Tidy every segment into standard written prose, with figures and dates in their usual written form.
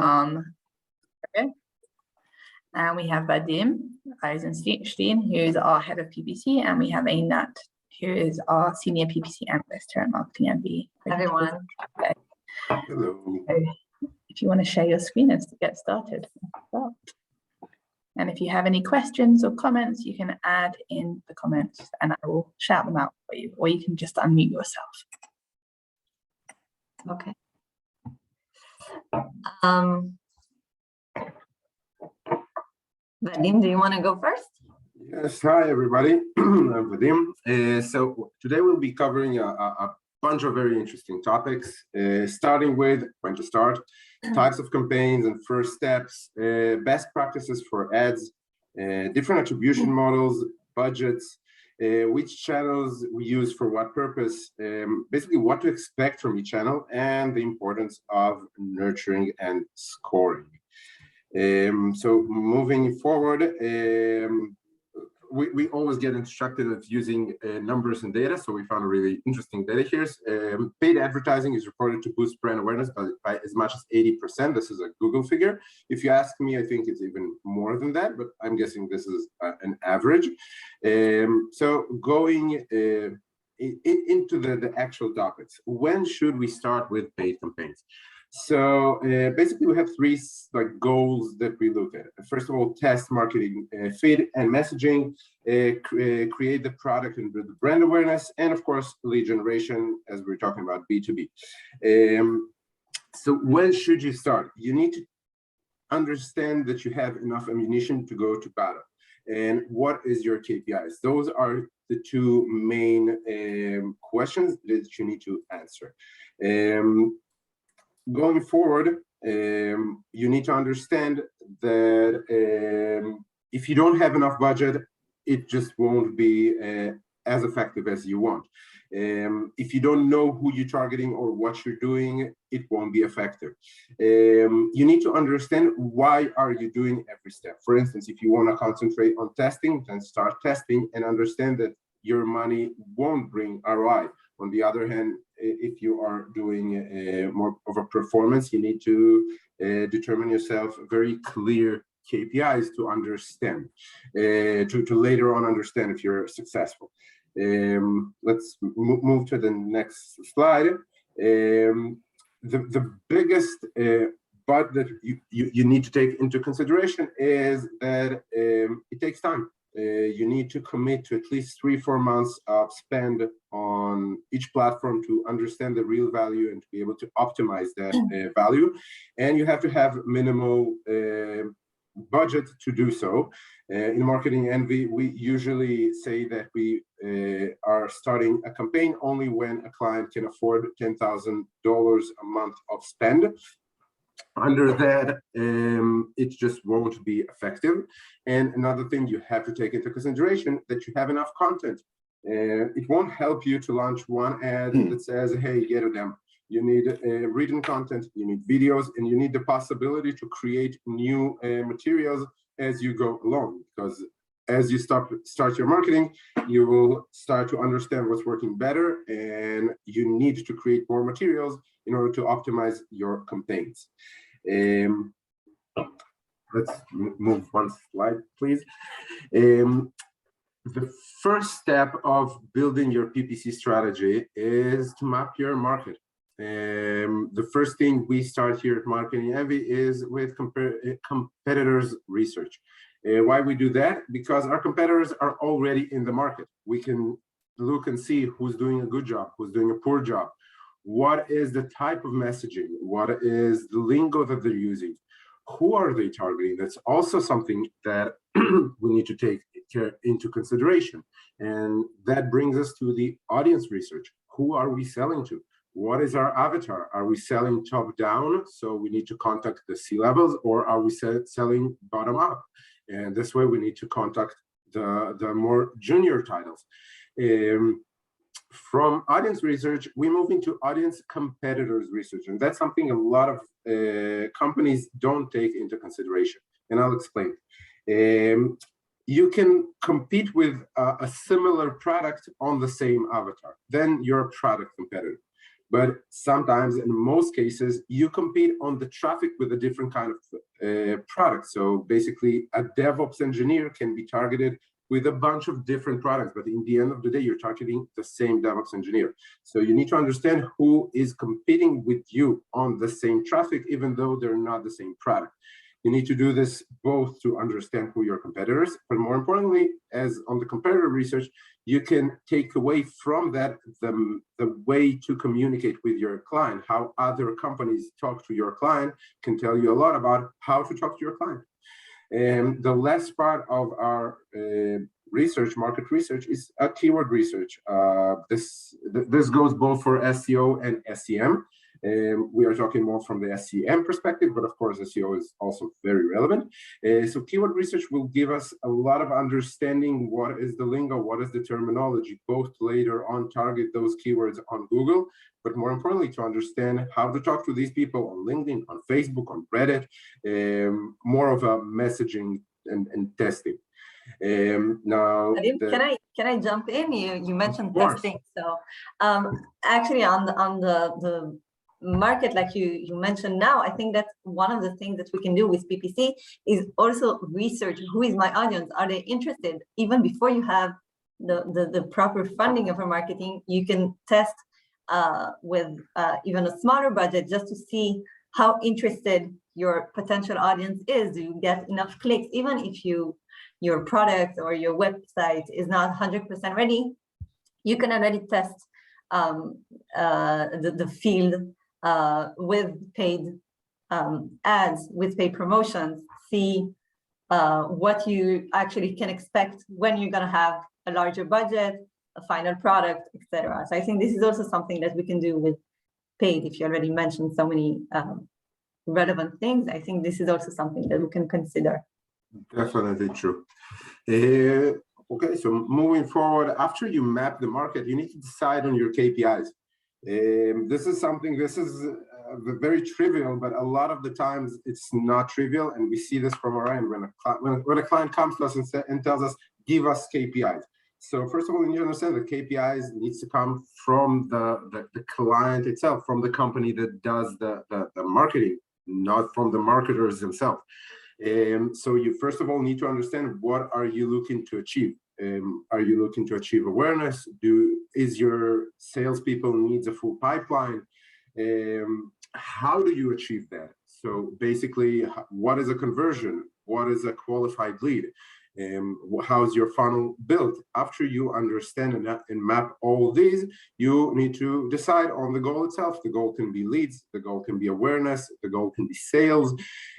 Okay. And we have Vadim Aizenshtein, who is our head of PPC, and we have Eynat, who is our senior PPC analyst here at Marketing Envy. Everyone. Hello. So if you want to share your screen as to get started. And if you have any questions or comments, you can add in the comments and I will shout them out for you, or you can just unmute yourself. Okay. Vadim, do you want to go first? Yes, hi everybody. I'm Vadim. So today we'll be covering a bunch of very interesting topics, starting with when to start, types of campaigns and first steps, best practices for ads, different attribution models, budgets, which channels we use for what purpose, basically what to expect from each channel, and the importance of nurturing and scoring. So moving forward, we always get instructed of using numbers and data, so we found a really interesting data here. Paid advertising is reported to boost brand awareness by as much as 80%. This is a Google figure. If you ask me, I think it's even more than that, but I'm guessing this is an average. So going into the actual topics, when should we start with paid campaigns? So basically, we have three goals that we look at. First of all, test marketing feed and messaging, create the product and build the brand awareness, and of course, lead generation, as we're talking about B2B. So when should you start? You need to understand that you have enough ammunition to go to battle. And what is your KPIs? Those are the two main questions that you need to answer. Going forward, you need to understand that if you don't have enough budget, it just won't be as effective as you want. If you don't know who you're targeting or what you're doing, it won't be effective. You need to understand why are you doing every step. For instance, if you want to concentrate on testing, then start testing and understand that your money won't bring ROI. On the other hand, if you are doing more of a performance, you need to determine yourself very clear KPIs to understand, to later on understand if you're successful. Let's move to the next slide. The biggest but that you need to take into consideration is that it takes time. You need to commit to at least 3-4 months of spend on each platform to understand the real value and to be able to optimize that value. And you have to have minimal budget to do so. In Marketing Envy, we usually say that we are starting a campaign only when a client can afford $10,000 a month of spend. Under that, it just won't be effective. And another thing you have to take into consideration that you have enough content. It won't help you to launch one ad that says, hey, get a demo. You need written content, you need videos, and you need the possibility to create new materials as you go along. Because as you start your marketing, you will start to understand what's working better, and you need to create more materials in order to optimize your campaigns. Let's move one slide, please. The first step of building your PPC strategy is to map your market. The first thing we start here at Marketing Envy is with competitors research. Why we do that? Because our competitors are already in the market. We can look and see who's doing a good job, who's doing a poor job. What is the type of messaging? What is the lingo that they're using? Who are they targeting? That's also something that we need to take into consideration. And that brings us to the audience research. Who are we selling to? What is our avatar? Are we selling top down? So we need to contact the C-levels, or are we selling bottom up? And this way we need to contact the more junior titles. From audience research, we move into audience competitors research. And that's something a lot of companies don't take into consideration. And I'll explain. You can compete with a similar product on the same avatar. Then you're a product competitor. But sometimes, in most cases, you compete on the traffic with a different kind of product. So basically, a DevOps engineer can be targeted with a bunch of different products, but in the end of the day, you're targeting the same DevOps engineer. So you need to understand who is competing with you on the same traffic, even though they're not the same product. You need to do this both to understand who your competitors, but more importantly, as on the competitor research, you can take away from that the way to communicate with your client. How other companies talk to your client can tell you a lot about how to talk to your client. And the last part of our research, market research, is a keyword research. This goes both for SEO and SEM. We are talking more from the SEM perspective, but of course, SEO is also very relevant. So keyword research will give us a lot of understanding what is the lingo, what is the terminology, both to later on target those keywords on Google, but more importantly, to understand how to talk to these people on LinkedIn, on Facebook, on Reddit, more of a messaging and testing. Now, Vadim, can I jump in? You mentioned testing. So actually on the market, like you mentioned now, I think that's one of the things that we can do with PPC is also research who is my audience. Are they interested? Even before you have the proper funding of a marketing, you can test with even a smaller budget just to see how interested your potential audience is. Do you get enough clicks? Even if your product or your website is not 100% ready, you can already test the field with paid ads, with paid promotions, see what you actually can expect when you're going to have a larger budget, a final product, etc. So I think this is also something that we can do with paid. If you already mentioned so many relevant things, I think this is also something that we can consider. Definitely true. Okay, so moving forward, after you map the market, you need to decide on your KPIs. This is very trivial, but a lot of the times it's not trivial, and we see this from our end when a client comes to us and tells us, give us KPIs. So first of all, you need to understand that KPIs needs to come from the client itself, from the company that does the marketing, not from the marketers themselves. So you first of all need to understand, what are you looking to achieve? Are you looking to achieve awareness? Is your salespeople needs a full pipeline? How do you achieve that? So basically, what is a conversion? What is a qualified lead? How's your funnel built? After you understand and map all these, you need to decide on the goal itself. The goal can be leads, the goal can be awareness, the goal can be sales.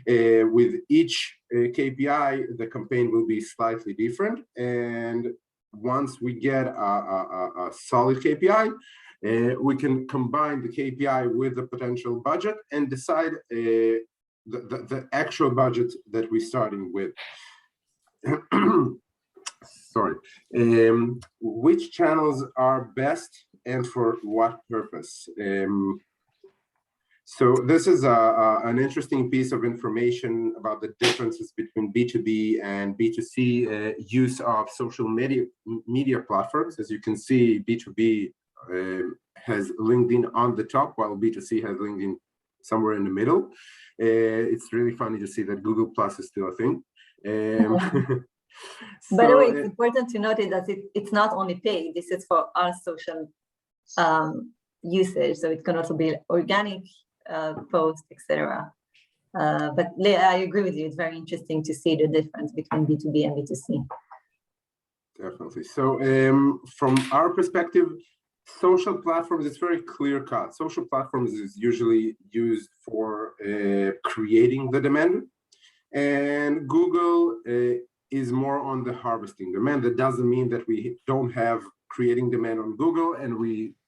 With each KPI, the campaign will be slightly different. And once we get a solid KPI, we can combine the KPI with the potential budget and decide the actual budget that we're starting with. Sorry. Which channels are best and for what purpose? So this is an interesting piece of information about the differences between B2B and B2C use of social media platforms. As you can see, B2B has LinkedIn on the top, while B2C has LinkedIn somewhere in the middle. It's really funny to see that Google Plus is still a thing. By the way, it's important to note that it's not only paid. This is for our social usage, so it can also be organic post, etc. But I agree with you. It's very interesting to see the difference between B2B and B2C. Definitely. So from our perspective, social platforms, it's very clear cut. Social platforms is usually used for creating the demand, and Google is more on the harvesting demand. That doesn't mean that we don't have creating demand on Google, and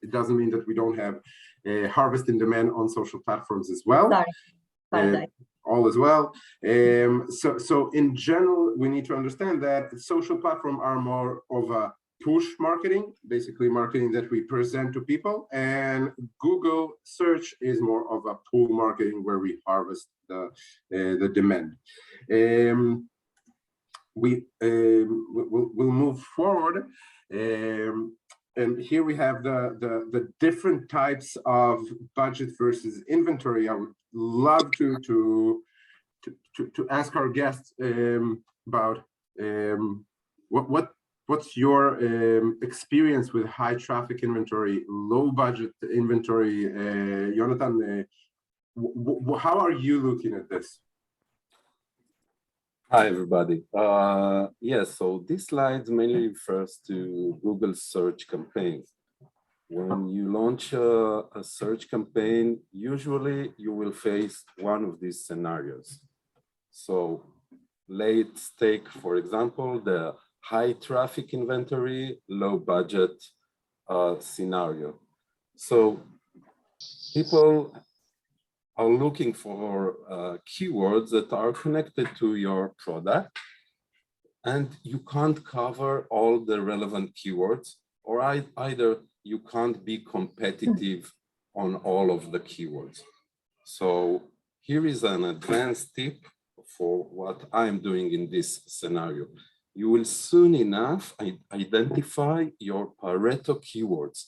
it doesn't mean that we don't have harvesting demand on social platforms as well. Sorry. All as well. So in general, we need to understand that social platforms are more of a push marketing, basically marketing that we present to people, and Google search is more of a pull marketing where we harvest the demand. We'll move forward. and here we have the different types of budget versus inventory. I would love to ask our guests about what's your experience with high traffic inventory, low budget inventory. Yonatan, how are you looking at this? Hi, everybody. Yes, so this slide mainly refers to Google search campaigns. When you launch a search campaign, usually you will face one of these scenarios. So let's take, for example, the high traffic inventory, low budget scenario. So people are looking for keywords that are connected to your product, and you can't cover all the relevant keywords, or either you can't be competitive on all of the keywords. So here is an advanced tip for what I'm doing in this scenario. You will soon enough identify your Pareto keywords,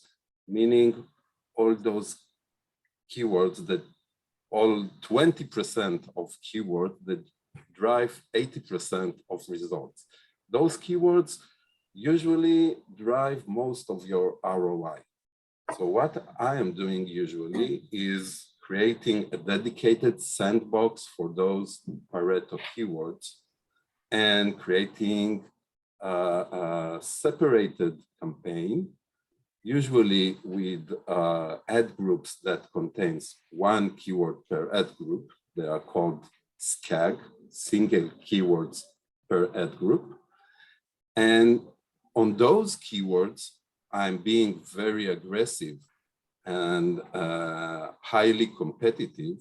meaning all those keywords that all 20% of keywords that drive 80% of results. Those keywords usually drive most of your ROI. So what I am doing usually is creating a dedicated sandbox for those Pareto keywords and creating a separated campaign, usually with ad groups that contains one keyword per ad group. They are called SKAG, single keywords per ad group. And on those keywords, I'm being very aggressive and highly competitive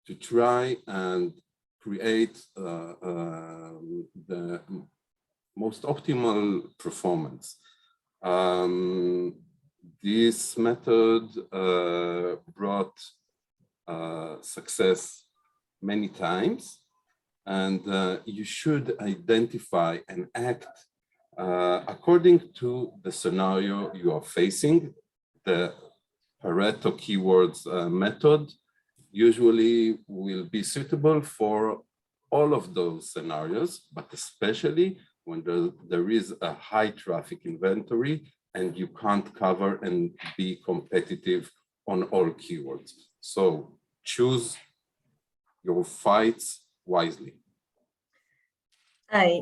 to try and create the most optimal performance. This method brought success many times, and you should identify and act according to the scenario you are facing. The Pareto keywords method usually will be suitable for all of those scenarios, but especially when there is a high traffic inventory and you can't cover and be competitive on all keywords. So choose your fights wisely. I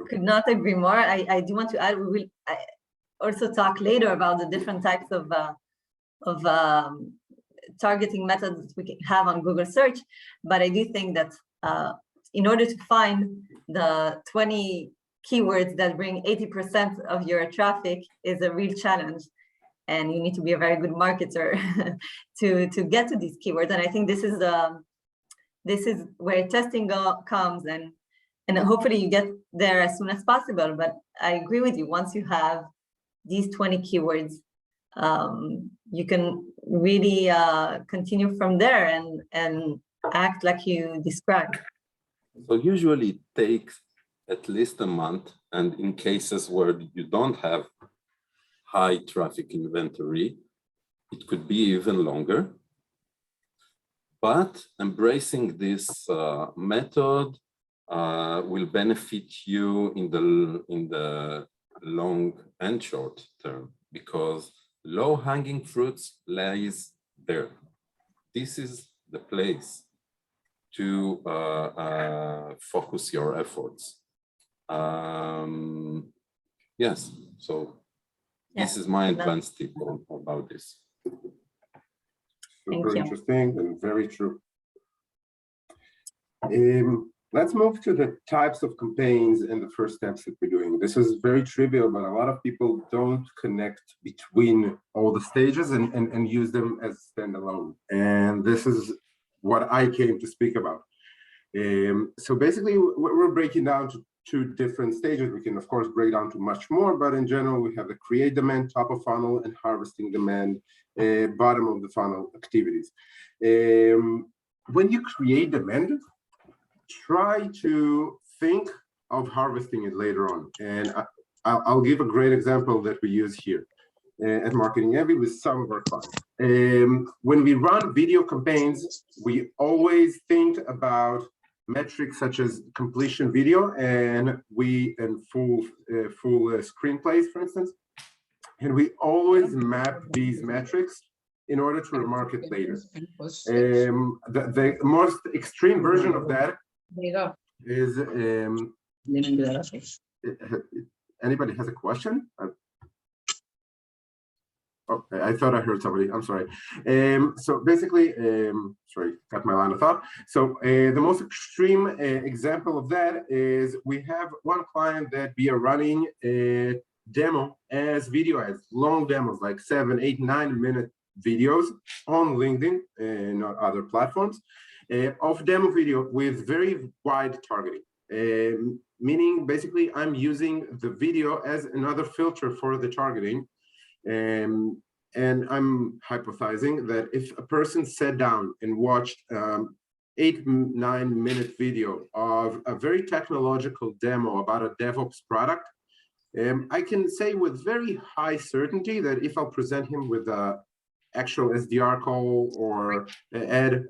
could not agree more. I do want to add, we will also talk later about the different types of targeting methods we can have on Google search, but I do think that in order to find the 20 keywords that bring 80% of your traffic is a real challenge, and you need to be a very good marketer to get to these keywords. And I think this is where testing comes, and hopefully you get there as soon as possible. But I agree with you, once you have these 20 keywords, you can really continue from there and act like you described. So usually it takes at least a month, and in cases where you don't have high traffic inventory, it could be even longer. But embracing this method will benefit you in the long and short term, because low-hanging fruits lies there. This is the place to focus your efforts. Yes, so this is my advanced tip about this. Super interesting and very true. Let's move to the types of campaigns and the first steps that we're doing. This is very trivial, but a lot of people don't connect between all the stages and use them as standalone. And this is what I came to speak about. So basically, we're breaking down to two different stages. We can, of course, break down to much more, but in general, we have the create demand, top of funnel, and harvesting demand, bottom of the funnel activities. When you create demand, try to think of harvesting it later on. And I'll give a great example that we use here at Marketing Heavy with some of our clients. When we run video campaigns, we always think about metrics such as completion video and full screenplays, for instance. And we always map these metrics in order to remarket later. The most extreme version of that is anybody has a question? Oh, I thought I heard somebody. I'm sorry. So basically, sorry, got my line of thought. So the most extreme example of that is we have one client that we are running a demo as video ads, long demos, like 7, 8, 9-minute videos on LinkedIn and other platforms of demo video with very wide targeting. Meaning basically I'm using the video as another filter for the targeting. And I'm hypothesizing that if a person sat down and watched 8, 9-minute video of a very technological demo about a DevOps product, I can say with very high certainty that if I'll present him with a actual SDR call or ad,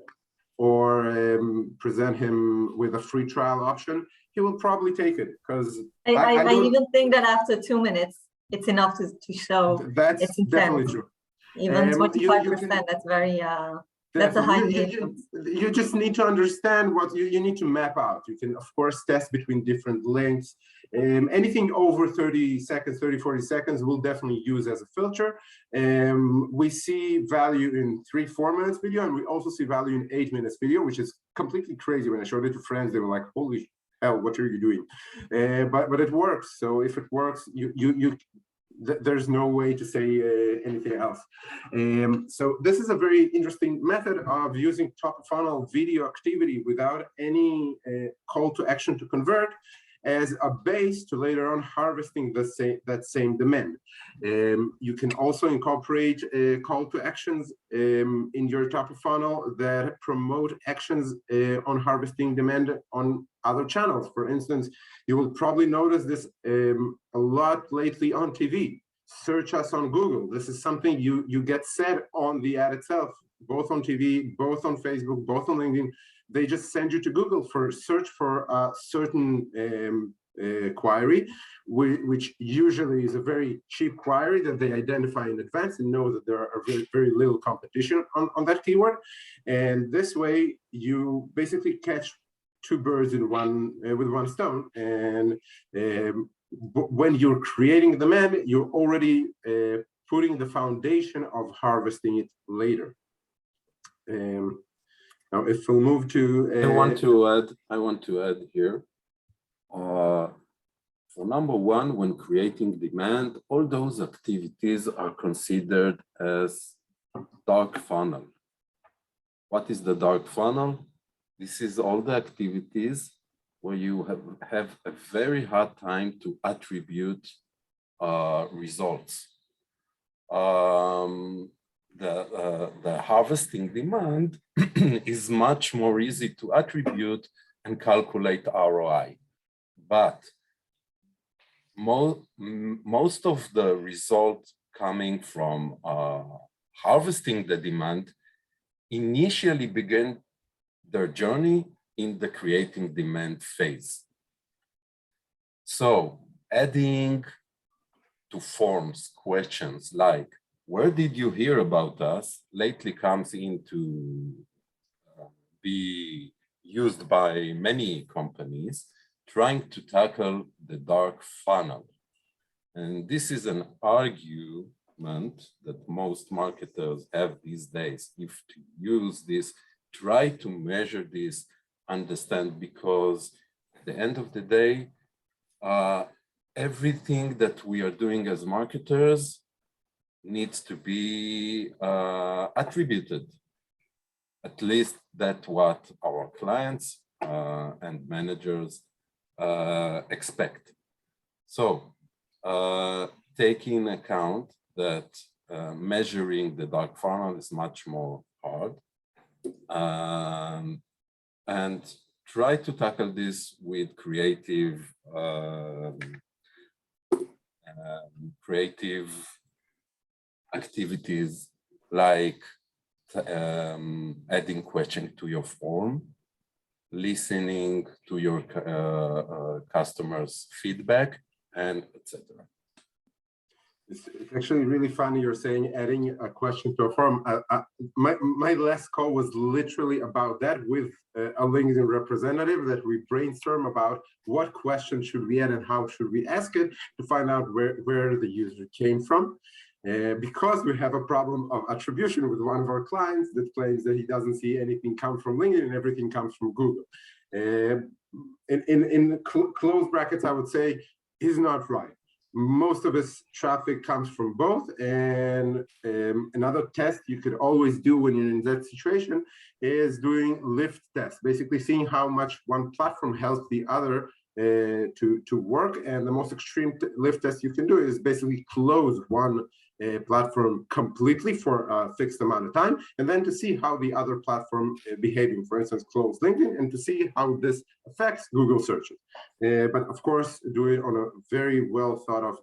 or present him with a free trial option, he will probably take it, because I even think that after 2 minutes, it's enough to show that's it's definitely true. Even 25%, that's very, that's a high engagement. You just need to understand what you need to map out. You can, of course, test between different lengths. Anything over 30 seconds, 30, 40 seconds, we'll definitely use as a filter. We see value in 3-4 minutes video, and we also see value in 8 minutes video, which is completely crazy. When I showed it to friends, they were like, holy hell, what are you doing? But it works. So if it works, there's no way to say anything else. So this is a very interesting method of using top of funnel video activity without any call to action to convert as a base to later on harvesting that same demand. You can also incorporate call to actions in your top of funnel that promote actions on harvesting demand on other channels. For instance, you will probably notice this a lot lately on TV. Search us on Google. This is something you get said on the ad itself, both on TV, both on Facebook, both on LinkedIn. They just send you to Google for search for a certain query, which usually is a very cheap query that they identify in advance and know that there are very little competition on that keyword. And this way, you basically catch 2 birds in with one stone. And when you're creating demand, you're already putting the foundation of harvesting it later. Now, if we'll move to, I want to add here. For number one, when creating demand, all those activities are considered as dark funnel. What is the dark funnel? This is all the activities where you have a very hard time to attribute results. The harvesting demand is much more easy to attribute and calculate ROI. But most of the results coming from harvesting the demand initially begin their journey in the creating demand phase. So adding to forms questions like, where did you hear about us? Lately comes into be used by many companies trying to tackle the dark funnel. And this is an argument that most marketers have these days. If to use this, try to measure this, understand, because at the end of the day, everything that we are doing as marketers needs to be attributed. At least that's what our clients and managers expect. So taking account that measuring the dark funnel is much more hard, and try to tackle this with creative creative activities like adding question to your form, listening to your customers' feedback, and etc. It's actually really funny you're saying adding a question to a form. My last call was literally about that with a LinkedIn representative, that we brainstorm about what question should we add and how should we ask it to find out where the user came from. Because we have a problem of attribution with one of our clients that claims that he doesn't see anything come from LinkedIn and everything comes from Google. In close brackets, I would say he's not right. Most of his traffic comes from both, and another test you could always do when you're in that situation is doing lift tests, basically seeing how much one platform helps the other to work. And the most extreme lift test you can do is basically close one platform completely for a fixed amount of time, and then to see how the other platform behaving, for instance, close LinkedIn, and to see how this affects Google searches. But of course, do it on a very well thought of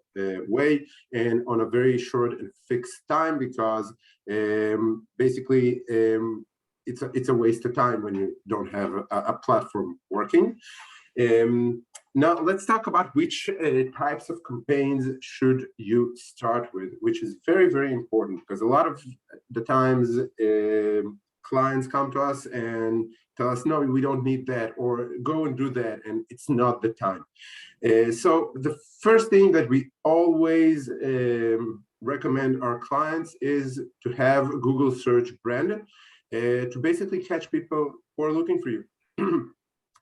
way and on a very short and fixed time, because basically it's a waste of time when you don't have a platform working. Now let's talk about which types of campaigns should you start with, which is very, very important, because a lot of the times clients come to us and tell us, no, we don't need that, or go and do that, and it's not the time. So the first thing that we always recommend our clients is to have Google search branded to basically catch people who are looking for you.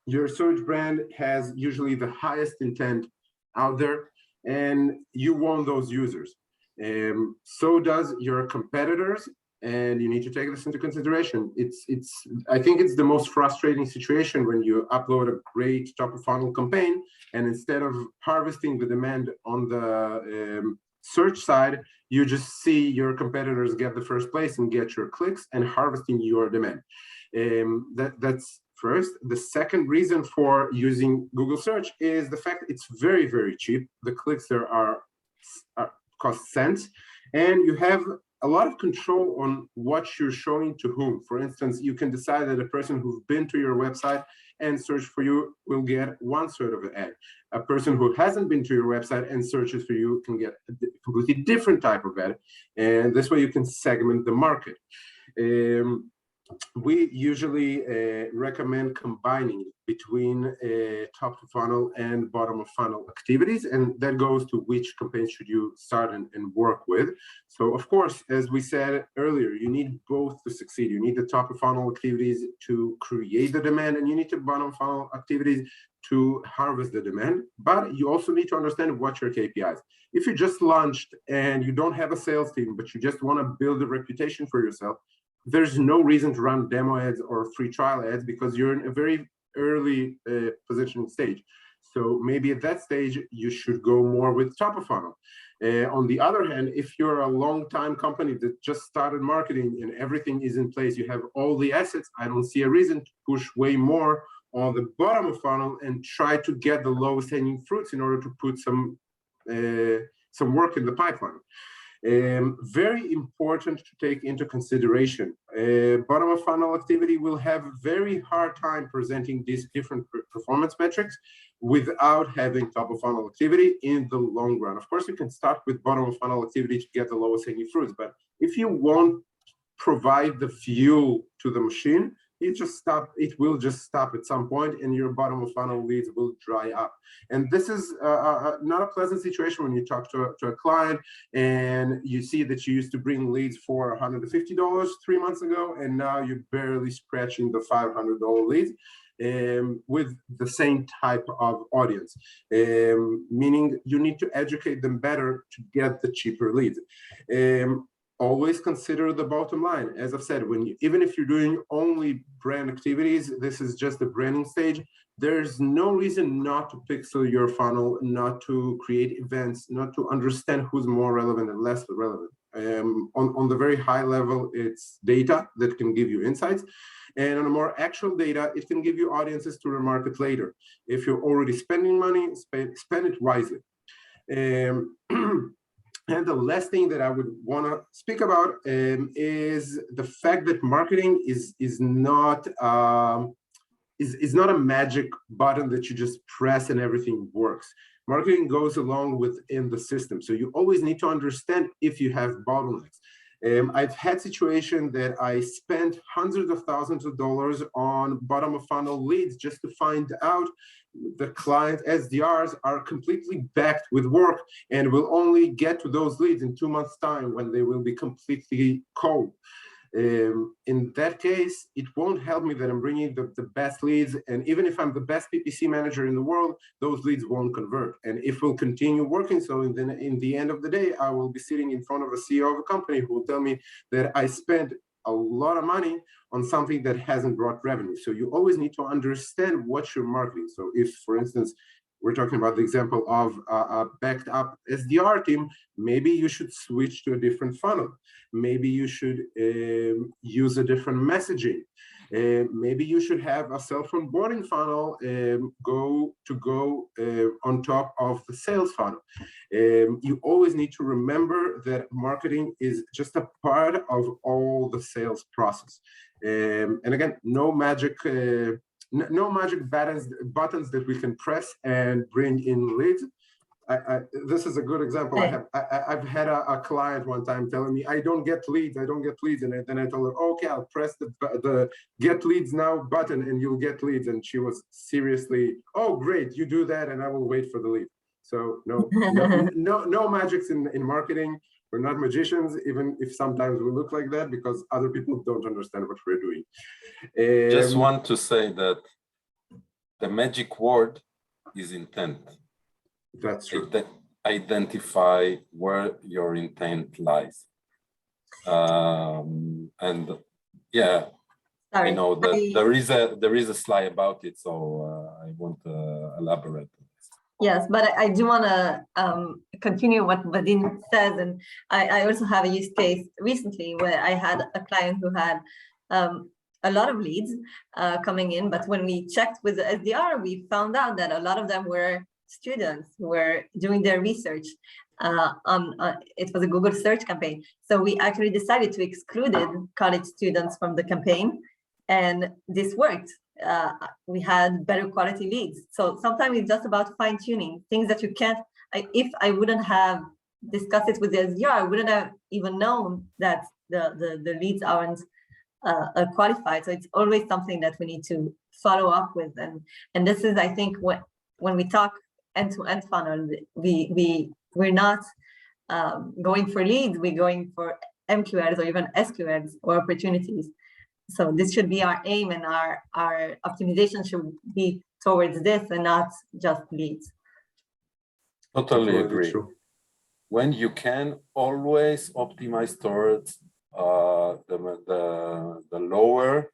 Your search brand has usually the highest intent out there, and you want those users. So does your competitors, and you need to take this into consideration. I think it's the most frustrating situation when you upload a great top of funnel campaign, and instead of harvesting the demand on the search side, you just see your competitors get the first place and get your clicks and harvesting your demand. That's first. The second reason for using Google search is the fact it's very, very cheap. The clicks there are cost cents, and you have a lot of control on what you're showing to whom. For instance, you can decide that a person who's been to your website and searched for you will get one sort of an ad. A person who hasn't been to your website and searches for you can get a completely different type of ad, and this way you can segment the market. We usually recommend combining between top of funnel and bottom of funnel activities, and that goes to which campaigns should you start and work with. So of course, as we said earlier, you need both to succeed. You need the top of funnel activities to create the demand, and you need the bottom of funnel activities to harvest the demand, but you also need to understand what your KPIs. If you just launched and you don't have a sales team, but you just want to build a reputation for yourself, there's no reason to run demo ads or free trial ads, because you're in a very early positioning stage. So maybe at that stage, you should go more with top of funnel. On the other hand, if you're a long-time company that just started marketing and everything is in place, you have all the assets, I don't see a reason to push way more on the bottom of funnel and try to get the lowest hanging fruits in order to put some work in the pipeline. Very important to take into consideration. Bottom of funnel activity will have a very hard time presenting these different performance metrics without having top of funnel activity in the long run. Of course, you can start with bottom of funnel activity to get the lowest hanging fruits, but if you won't provide the fuel to the machine, it will just stop at some point, and your bottom of funnel leads will dry up. And this is not a pleasant situation when you talk to a client and you see that you used to bring leads for $150 3 months ago, and now you're barely scratching the $500 leads with the same type of audience, meaning you need to educate them better to get the cheaper leads. Always consider the bottom line. As I've said, even if you're doing only brand activities, this is just the branding stage. There's no reason not to pixel your funnel, not to create events, not to understand who's more relevant and less relevant. On the very high level, it's data that can give you insights. And on a more actual data, it can give you audiences to remarket later. If you're already spending money, spend it wisely. And the last thing that I would want to speak about is the fact that marketing is not a magic button that you just press and everything works. Marketing goes along within the system, so you always need to understand if you have bottlenecks. I've had situations that I spent hundreds of thousands of dollars on bottom of funnel leads just to find out the client SDRs are completely backed with work and will only get to those leads in 2 months' time when they will be completely cold. In that case, it won't help me that I'm bringing the best leads, and even if I'm the best PPC manager in the world, those leads won't convert. And if we'll continue working, so in the end of the day, I will be sitting in front of a CEO of a company who will tell me that I spent a lot of money on something that hasn't brought revenue. So you always need to understand what you're marketing. So if, for instance, we're talking about the example of a backed up SDR team, maybe you should switch to a different funnel. Maybe you should use a different messaging. Maybe you should have a self-onboarding funnel go on top of the sales funnel. You always need to remember that marketing is just a part of all the sales process. And again, no magic buttons that we can press and bring in leads. This is a good example. I've had a client one time telling me, I don't get leads. And then I told her, okay, I'll press the get leads now button and you'll get leads. And she was seriously, oh, great, you do that and I will wait for the lead. So no magics in marketing. We're not magicians, even if sometimes we look like that because other people don't understand what we're doing. Just want to say that the magic word is intent. That's true. Identify where your intent lies. And yeah, I know that there is a slide about it, so I want to elaborate on this. Yes, but I do want to continue what Vadim says, and I also have a use case recently where I had a client who had a lot of leads coming in, but when we checked with the SDR, we found out that a lot of them were students who were doing their research it was a Google search campaign. So we actually decided to exclude college students from the campaign, and this worked. We had better quality leads. So sometimes it's just about fine tuning things that you can't. If I wouldn't have discussed it with the SDR, I wouldn't have even known that the leads aren't qualified. So it's always something that we need to follow up with, and this is, I think, when we talk end-to-end funnel, we're not going for leads, we're going for MQLs or even SQLs or opportunities. So this should be our aim, and our optimization should be towards this and not just leads. Totally agree. When you can, always optimize towards the lower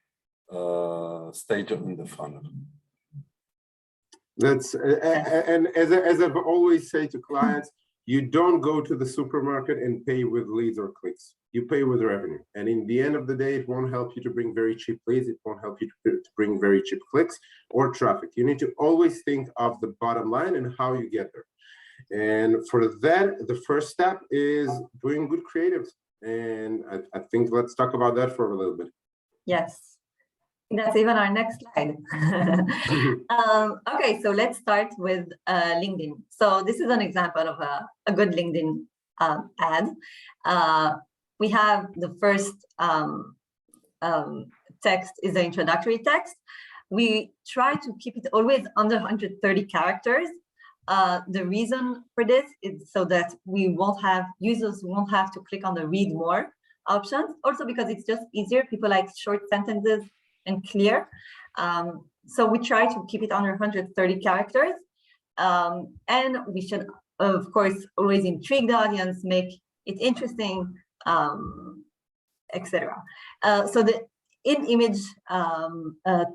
stage in the funnel. That's and as I've always say to clients, you don't go to the supermarket and pay with leads or clicks. You pay with revenue. And in the end of the day, it won't help you to bring very cheap leads. It won't help you to bring very cheap clicks or traffic. You need to always think of the bottom line and how you get there. And for that, the first step is doing good creatives. And I think let's talk about that for a little bit. Yes. That's even our next slide. Okay, so let's start with LinkedIn. So this is an example of a good LinkedIn ad. We have the first text is the introductory text. We try to keep it always under 130 characters. The reason for this is so that users won't have to click on the read more options. Also because it's just easier. People like short sentences and clear. So we try to keep it under 130 characters. And we should, of course, always intrigue the audience, make it interesting, etc. So the in-image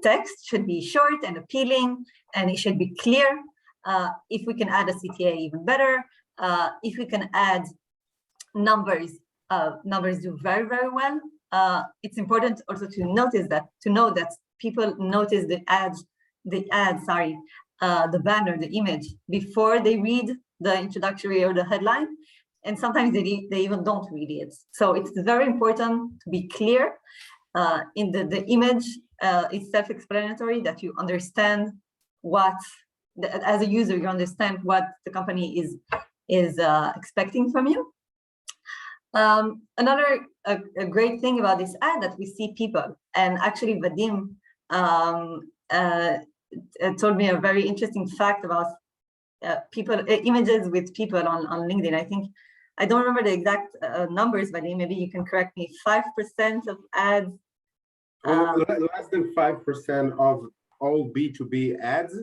text should be short and appealing, and it should be clear. If we can add a CTA, even better. If we can add numbers, numbers do very, very well. It's important also to know that people notice the banner, the image before they read the introductory or the headline, and sometimes they even don't read it. So it's very important to be clear. In the image is self-explanatory, that you understand what, as a user, you understand what the company is expecting from you. Another great thing about this ad that we see people, and actually Vadim told me a very interesting fact about images with people on LinkedIn. I don't remember the exact numbers, Vadim, maybe you can correct me. 5% of ads. Less than 5% of all B2B ads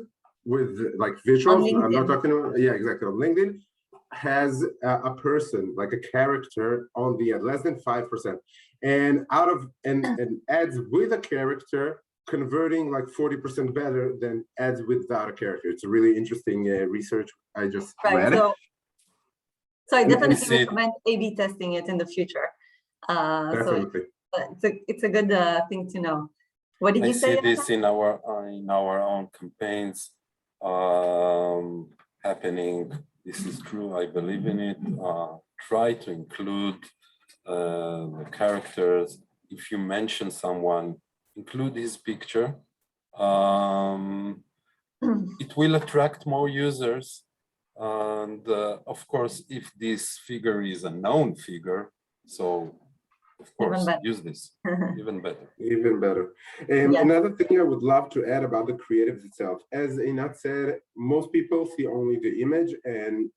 with like visuals. I'm not talking about, yeah, exactly, on LinkedIn, has a person, like a character on the ad, less than 5%. And out of and ads with a character converting like 40% better than ads without a character. It's a really interesting research I just read. So I definitely recommend A/B testing it in the future. Definitely. So it's a good thing to know. What did you say? I see this in our own campaigns happening. This is true. I believe in it. Try to include the characters. If you mention someone, include his picture. It will attract more users. And of course, if this figure is a known figure, so of course, use this, even better. Even better. And another thing I would love to add about the creatives itself, as Eynat said, most people see only the image, and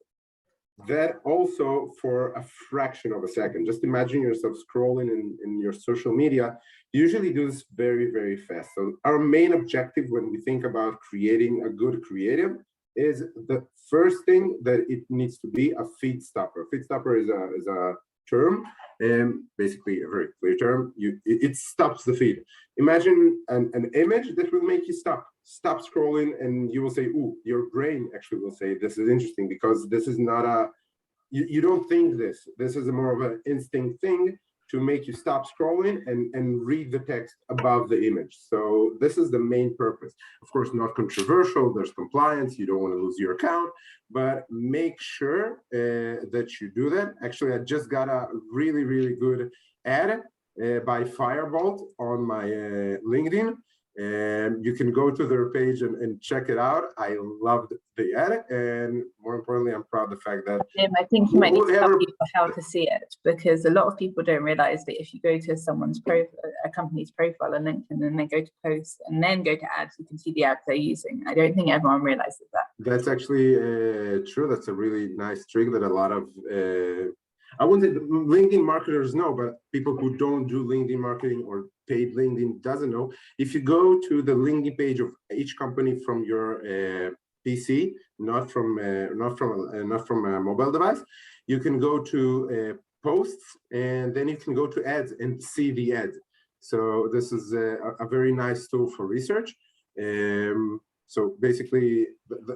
that also for a fraction of a second. Just imagine yourself scrolling in your social media. You usually do this very, very fast. So our main objective when we think about creating a good creative is the first thing that it needs to be a feed stopper. Feed stopper is a term, and basically a very clear term. It stops the feed. Imagine an image that will make you stop scrolling, and you will say, "Ooh," your brain actually will say, "This is interesting," because this is not a you don't think this. This is more of an instinct thing to make you stop scrolling and read the text above the image. So this is the main purpose. Of course, not controversial. There's compliance. You don't want to lose your account, but make sure that you do that. Actually, I just got a really, really good ad by Firebolt on my LinkedIn. And you can go to their page and check it out. I loved the ad, and more importantly, I'm proud of the fact that I think you might need to tell people how to see it, because a lot of people don't realize that if you go to someone's a company's profile on LinkedIn and then go to posts and then go to ads, you can see the ads they're using. I don't think everyone realizes that. That's actually true. That's a really nice trick that a lot of I wouldn't say LinkedIn marketers know, but people who don't do LinkedIn marketing or paid LinkedIn doesn't know. If you go to the LinkedIn page of each company from your PC, not from a mobile device, you can go to posts, and then you can go to ads and see the ads. So this is a very nice tool for research. So basically,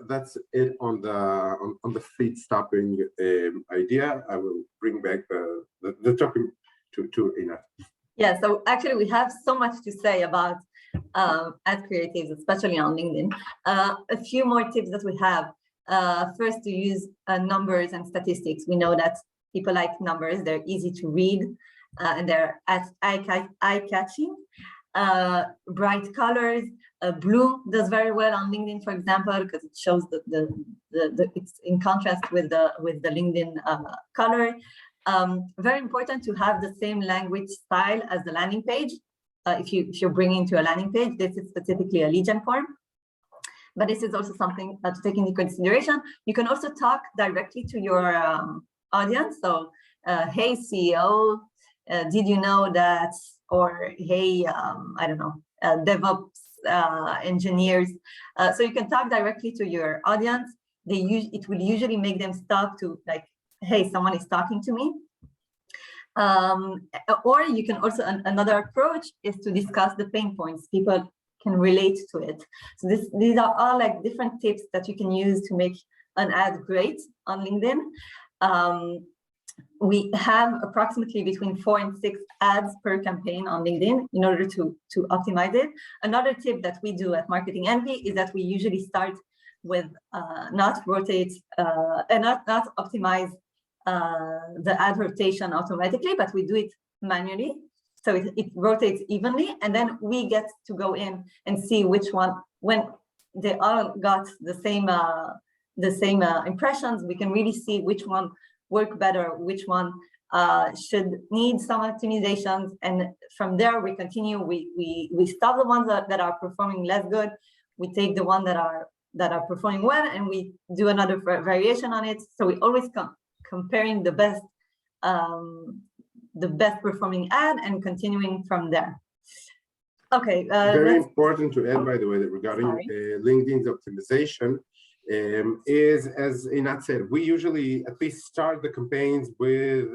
that's it on the feed stopping idea. I will bring back the topic to Eynat. Yeah, so actually we have so much to say about ad creatives, especially on LinkedIn. A few more tips that we have. First, to use numbers and statistics. We know that people like numbers. They're easy to read, and they're eye-catching. Bright colors. Blue does very well on LinkedIn, for example, because it shows it's in contrast with the LinkedIn color. Very important to have the same language style as the landing page. If you're bringing to a landing page, this is specifically a lead gen form. But this is also something to take into consideration. You can also talk directly to your audience. So, hey CEO, did you know that? Or hey, I don't know, DevOps engineers. So you can talk directly to your audience. It will usually make them stop to like, hey, someone is talking to me. Or you can also, another approach is to discuss the pain points. People can relate to it. So these are all like different tips that you can use to make an ad great on LinkedIn. We have approximately between 4 and 6 ads per campaign on LinkedIn in order to optimize it. Another tip that we do at Marketing Envy is that we usually start with not rotate and not optimize the ad rotation automatically, but we do it manually. So it rotates evenly, and then we get to go in and see which one, when they all got the same impressions, we can really see which one work better, which one should need some optimizations, and from there we continue. We stop the ones that are performing less good. We take the ones that are performing well, and we do another variation on it. So we always comparing the best performing ad and continuing from there. Okay. Very important to add, by the way, that regarding LinkedIn's optimization is, as Eynat said, we usually at least start the campaigns with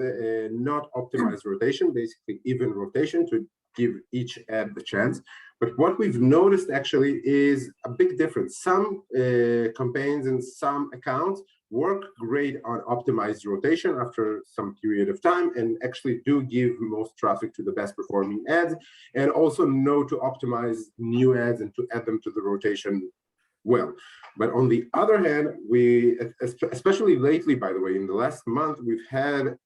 not optimized rotation, basically even rotation, to give each ad the chance. But what we've noticed actually is a big difference. Some campaigns and some accounts work great on optimized rotation after some period of time and actually do give most traffic to the best performing ads, and also know to optimize new ads and to add them to the rotation well. But on the other hand, we, especially lately, by the way, in the last month, we've had,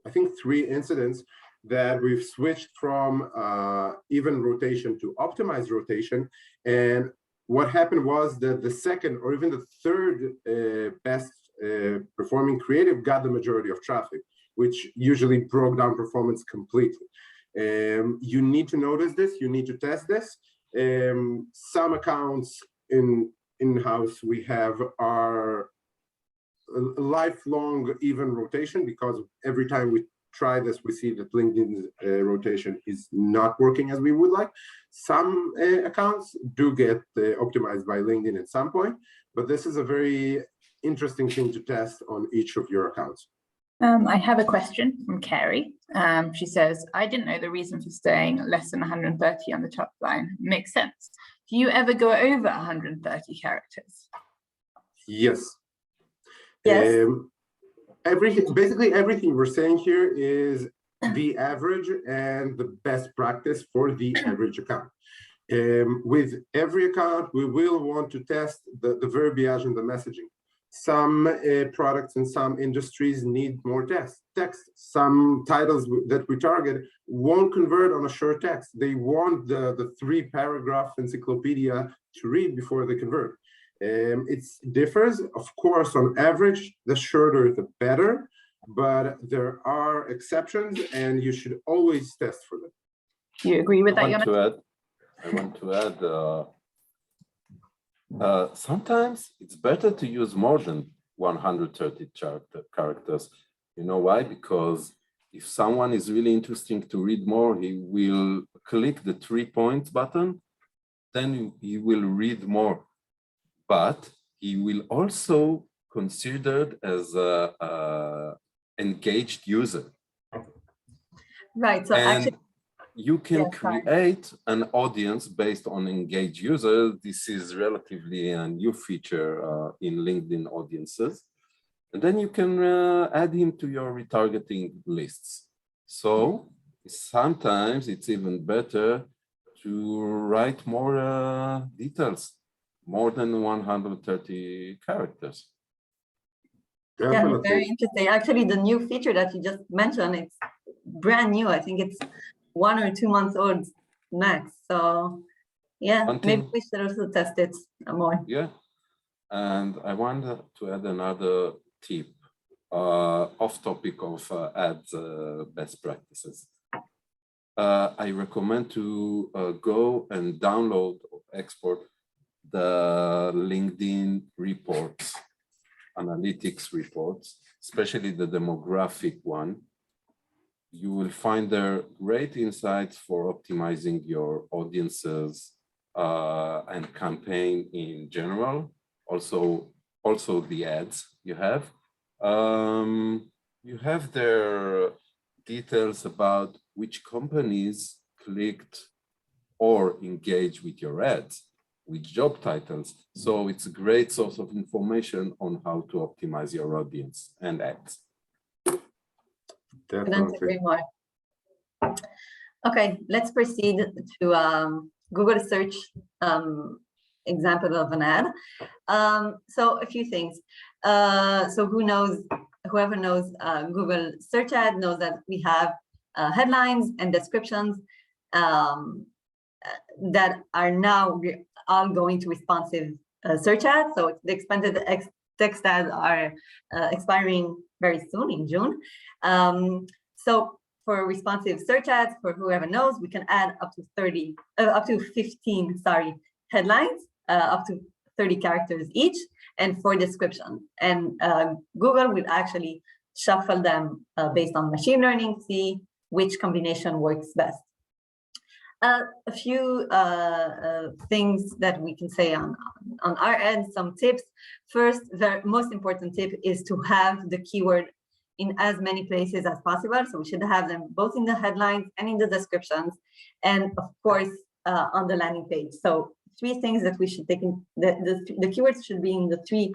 I think, 3 incidents that we've switched from even rotation to optimized rotation. And what happened was that the second or even the third best performing creative got the majority of traffic, which usually broke down performance completely. You need to notice this, you need to test this. Some accounts in-house we have are lifelong even rotation, because every time we try this, we see that LinkedIn's rotation is not working as we would like. Some accounts do get optimized by LinkedIn at some point, but this is a very interesting thing to test on each of your accounts. I have a question from Carrie. She says, I didn't know the reason for staying less than 130 on the top line. Makes sense. Do you ever go over 130 characters? Yes. Yes. Basically everything we're saying here is the average and the best practice for the average account. With every account, we will want to test the verbiage and the messaging. Some products in some industries need more text. Some titles that we target won't convert on a short text. They want the 3-paragraph encyclopedia to read before they convert. It differs, of course. On average, the shorter the better, but there are exceptions, and you should always test for them. Do you agree with that, Yonatan? I want to add, sometimes it's better to use more than 130 characters. You know why? Because if someone is really interesting to read more, he will click the 3 points button, then he will read more. But he will also considered as a engaged user. Right. So and actually, you can create an audience based on engaged users. This is relatively a new feature in LinkedIn audiences. And then you can add him to your retargeting lists. So sometimes it's even better to write more details, more than 130 characters. Definitely. Yeah, very interesting. Actually, the new feature that you just mentioned, it's brand new. I think it's 1 or 2 months old max. So yeah, maybe we should also test it more. Yeah, and I want to add another tip off topic of ads best practices. I recommend to go and download or export the LinkedIn reports, analytics reports, especially the demographic one. You will find there great insights for optimizing your audiences and campaign in general. Also the ads you have. You have their details about which companies clicked or engaged with your ads, with job titles. So it's a great source of information on how to optimize your audience and ads. Definitely. Okay, let's proceed to Google search example of an ad. So a few things. So whoever knows Google search ad knows that we have headlines and descriptions that are now all going to responsive search ads. So the expanded text ads are expiring very soon in June. So for responsive search ads, for whoever knows, we can add up to 15 headlines, up to 30 characters each, and 4 descriptions. And Google will actually shuffle them based on machine learning, see which combination works best. A few things that we can say on our end, some tips. First, the most important tip is to have the keyword in as many places as possible. So we should have them both in the headlines and in the descriptions, and of course on the landing page. So 3 things that we should take in, the keywords should be in the 3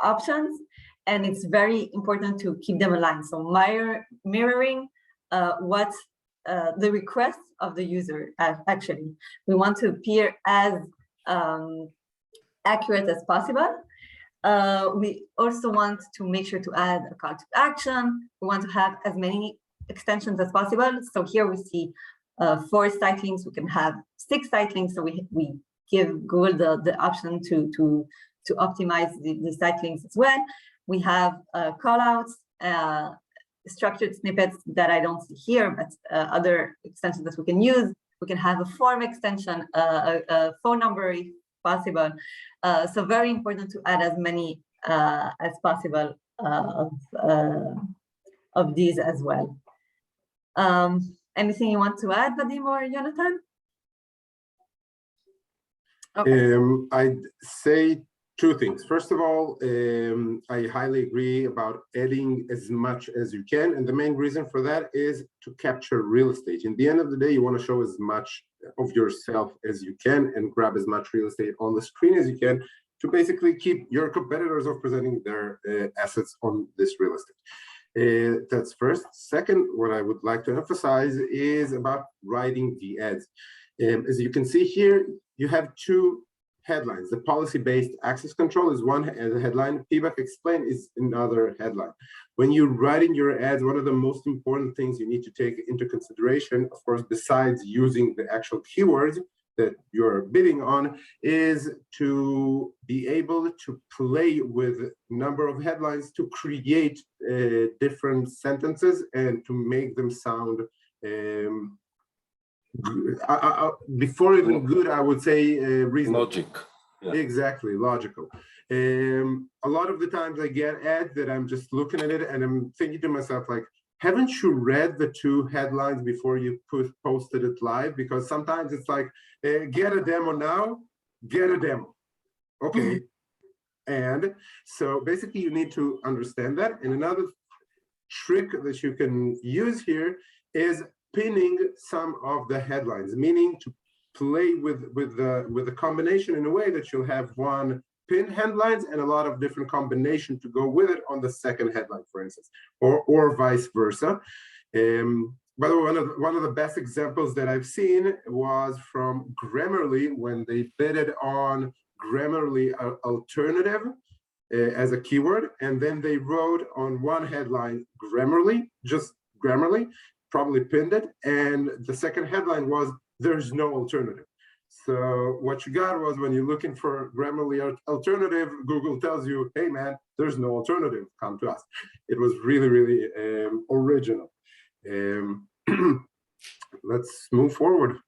options, and it's very important to keep them aligned. So mirroring what the requests of the user. Actually, we want to appear as accurate as possible. We also want to make sure to add a call to action. We want to have as many extensions as possible. So here we see 4 site links. We can have 6 site links. So we give Google the option to optimize the site links as well. We have callouts, structured snippets that I don't see here, but other extensions that we can use. We can have a form extension, a phone number if possible. So very important to add as many as possible of these as well. Anything you want to add, Vadim or Yonatan? Okay. I'd say 2 things. First of all, I highly agree about adding as much as you can. And the main reason for that is to capture real estate. In the end of the day, you want to show as much of yourself as you can and grab as much real estate on the screen as you can to basically keep your competitors from presenting their assets on this real estate. That's first. Second, what I would like to emphasize is about writing the ads. As you can see here, you have 2 headlines. The policy-based access control is one headline. Feedback explain is another headline. When you're writing your ads, one of the most important things you need to take into consideration, of course, besides using the actual keywords that you're bidding on, is to be able to play with a number of headlines to create different sentences and to make them sound before even good, I would say reasonable. Logic. Yeah. Exactly, logical. A lot of the times I get ads that I'm just looking at it and I'm thinking to myself, like, haven't you read the 2 headlines before you posted it live? Because sometimes it's like, get a demo now, get a demo. Okay. And so basically you need to understand that. And another trick that you can use here is pinning some of the headlines, meaning to play with the combination in a way that you'll have 1 pin headlines and a lot of different combination to go with it on the second headline, for instance, or vice versa. By the way, one of the best examples that I've seen was from Grammarly when they bidded on Grammarly alternative as a keyword, and then they wrote on 1 headline Grammarly, just Grammarly, probably pinned it, and the second headline was there's no alternative. So what you got was, when you're looking for Grammarly alternative, Google tells you, hey man, there's no alternative, come to us. It was really, really original. Let's move forward.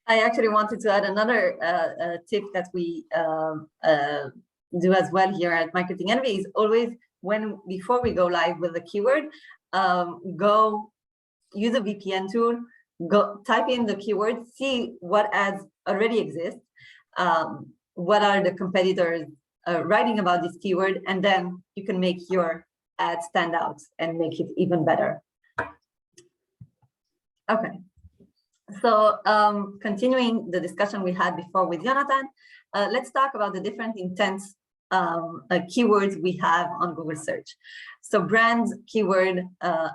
I actually wanted to add another tip that we do as well here at Marketing Envy is always before we go live with the keyword, go use a VPN tool, go type in the keyword, see what ads already exist, what are the competitors writing about this keyword, and then you can make your ad stand out and make it even better. Okay, so continuing the discussion we had before with Yonatan, let's talk about the different intents keywords we have on Google search. So brand keyword,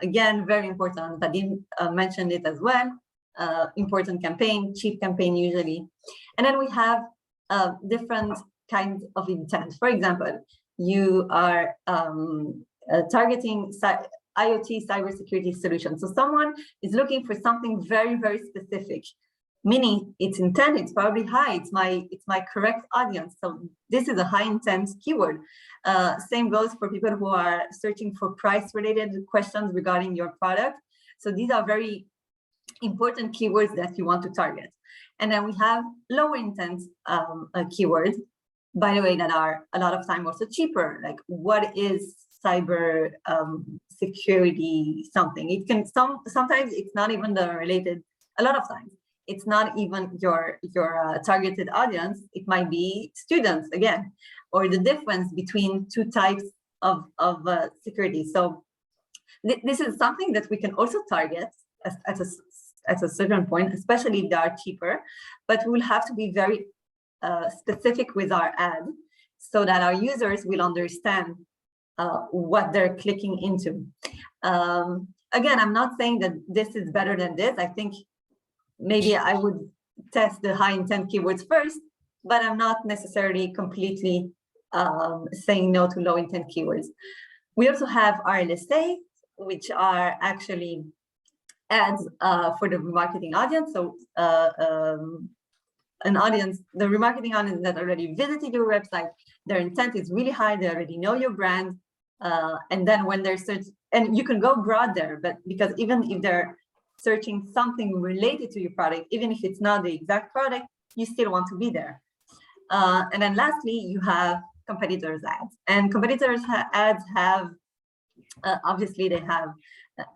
again, very important. Vadim mentioned it as well. important campaign, cheap campaign usually. And then we have different kinds of intent. For example, you are targeting IoT cybersecurity solutions. So someone is looking for something very, very specific, meaning its intent, it's probably high, it's my correct audience. So this is a high intent keyword. Same goes for people who are searching for price related questions regarding your product. So these are very important keywords that you want to target. And then we have lower intent keywords, by the way, that are a lot of time also cheaper. Like, what is cyber security something? It can sometimes it's not even the related. A lot of times it's not even your targeted audience. It might be students again, or the difference between two types of security. So this is something that we can also target at a certain point, especially if they are cheaper, but we'll have to be very specific with our ad so that our users will understand what they're clicking into. Again, I'm not saying that this is better than this. I think maybe I would test the high intent keywords first, but I'm not necessarily completely saying no to low intent keywords. We also have RLSA, which are actually ads for the remarketing audience. So an audience, the remarketing audience that already visited your website, their intent is really high, they already know your brand. And then when they're searching, and you can go broad there, but because even if they're searching something related to your product, even if it's not the exact product, you still want to be there. And then lastly, you have competitors ads. And competitors ads have, obviously they have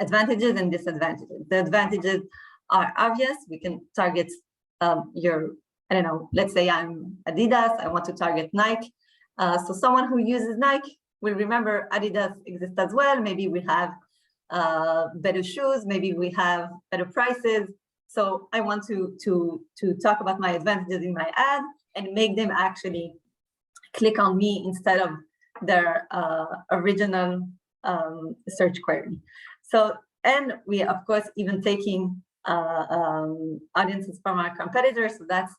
advantages and disadvantages. The advantages are obvious. We can target your, I don't know, let's say I'm Adidas, I want to target Nike. So someone who uses Nike will remember Adidas exists as well. Maybe we have better shoes, maybe we have better prices. So I want to talk about my advantages in my ad and make them actually click on me instead of their original search query. So, and we of course even taking audiences from our competitors, so that's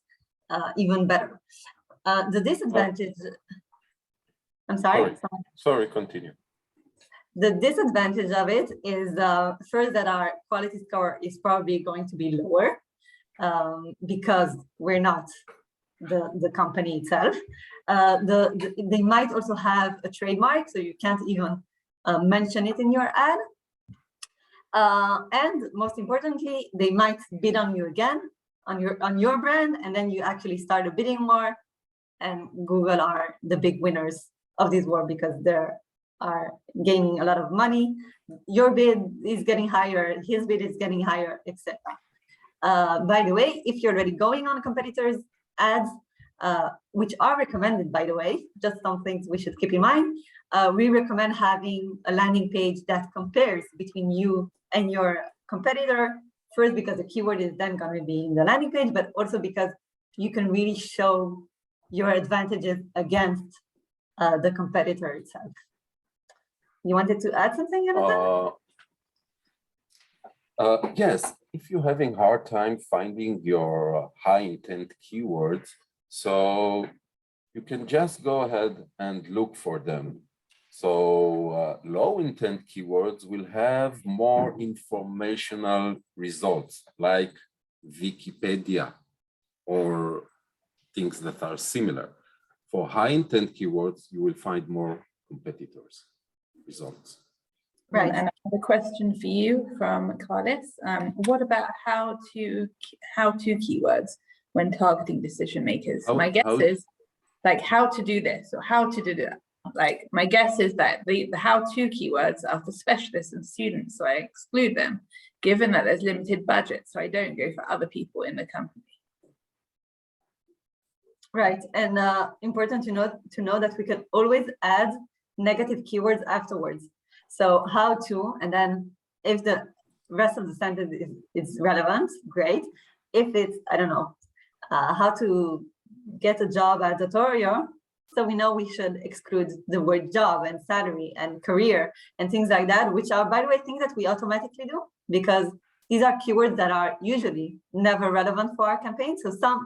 even better. The disadvantage, I'm sorry. Sorry, continue. The disadvantage of it is first that our quality score is probably going to be lower because we're not the company itself. They might also have a trademark, so you can't even mention it in your ad. And most importantly, they might bid on you again, on your brand, and then you actually start a bidding war. And Google are the big winners of this war because they are gaining a lot of money. Your bid is getting higher, his bid is getting higher, etc. By the way, if you're already going on competitors' ads, which are recommended, by the way, just some things we should keep in mind. We recommend having a landing page that compares between you and your competitor. First, because the keyword is then going to be in the landing page, but also because you can really show your advantages against the competitor itself. You wanted to add something, Yonatan? Yes, if you're having hard time finding your high intent keywords, so you can just go ahead and look for them. So low intent keywords will have more informational results like Wikipedia or things that are similar. For high intent keywords, you will find more competitors' results. Right, and another question for you from Carlos. What about how to keywords when targeting decision makers? My guess is like how to do this or how to do that. Like my guess is that the how-to keywords are for specialists and students, so I exclude them, given that there's limited budget, so I don't go for other people in the company. Right, and important to know that we can always add negative keywords afterwards. So how to, and then if the rest of the sentence is relevant, great. If it's, I don't know, how to get a job at OTORIO, so we know we should exclude the word job and salary and career and things like that, which are, by the way, things that we automatically do because these are keywords that are usually never relevant for our campaign. So some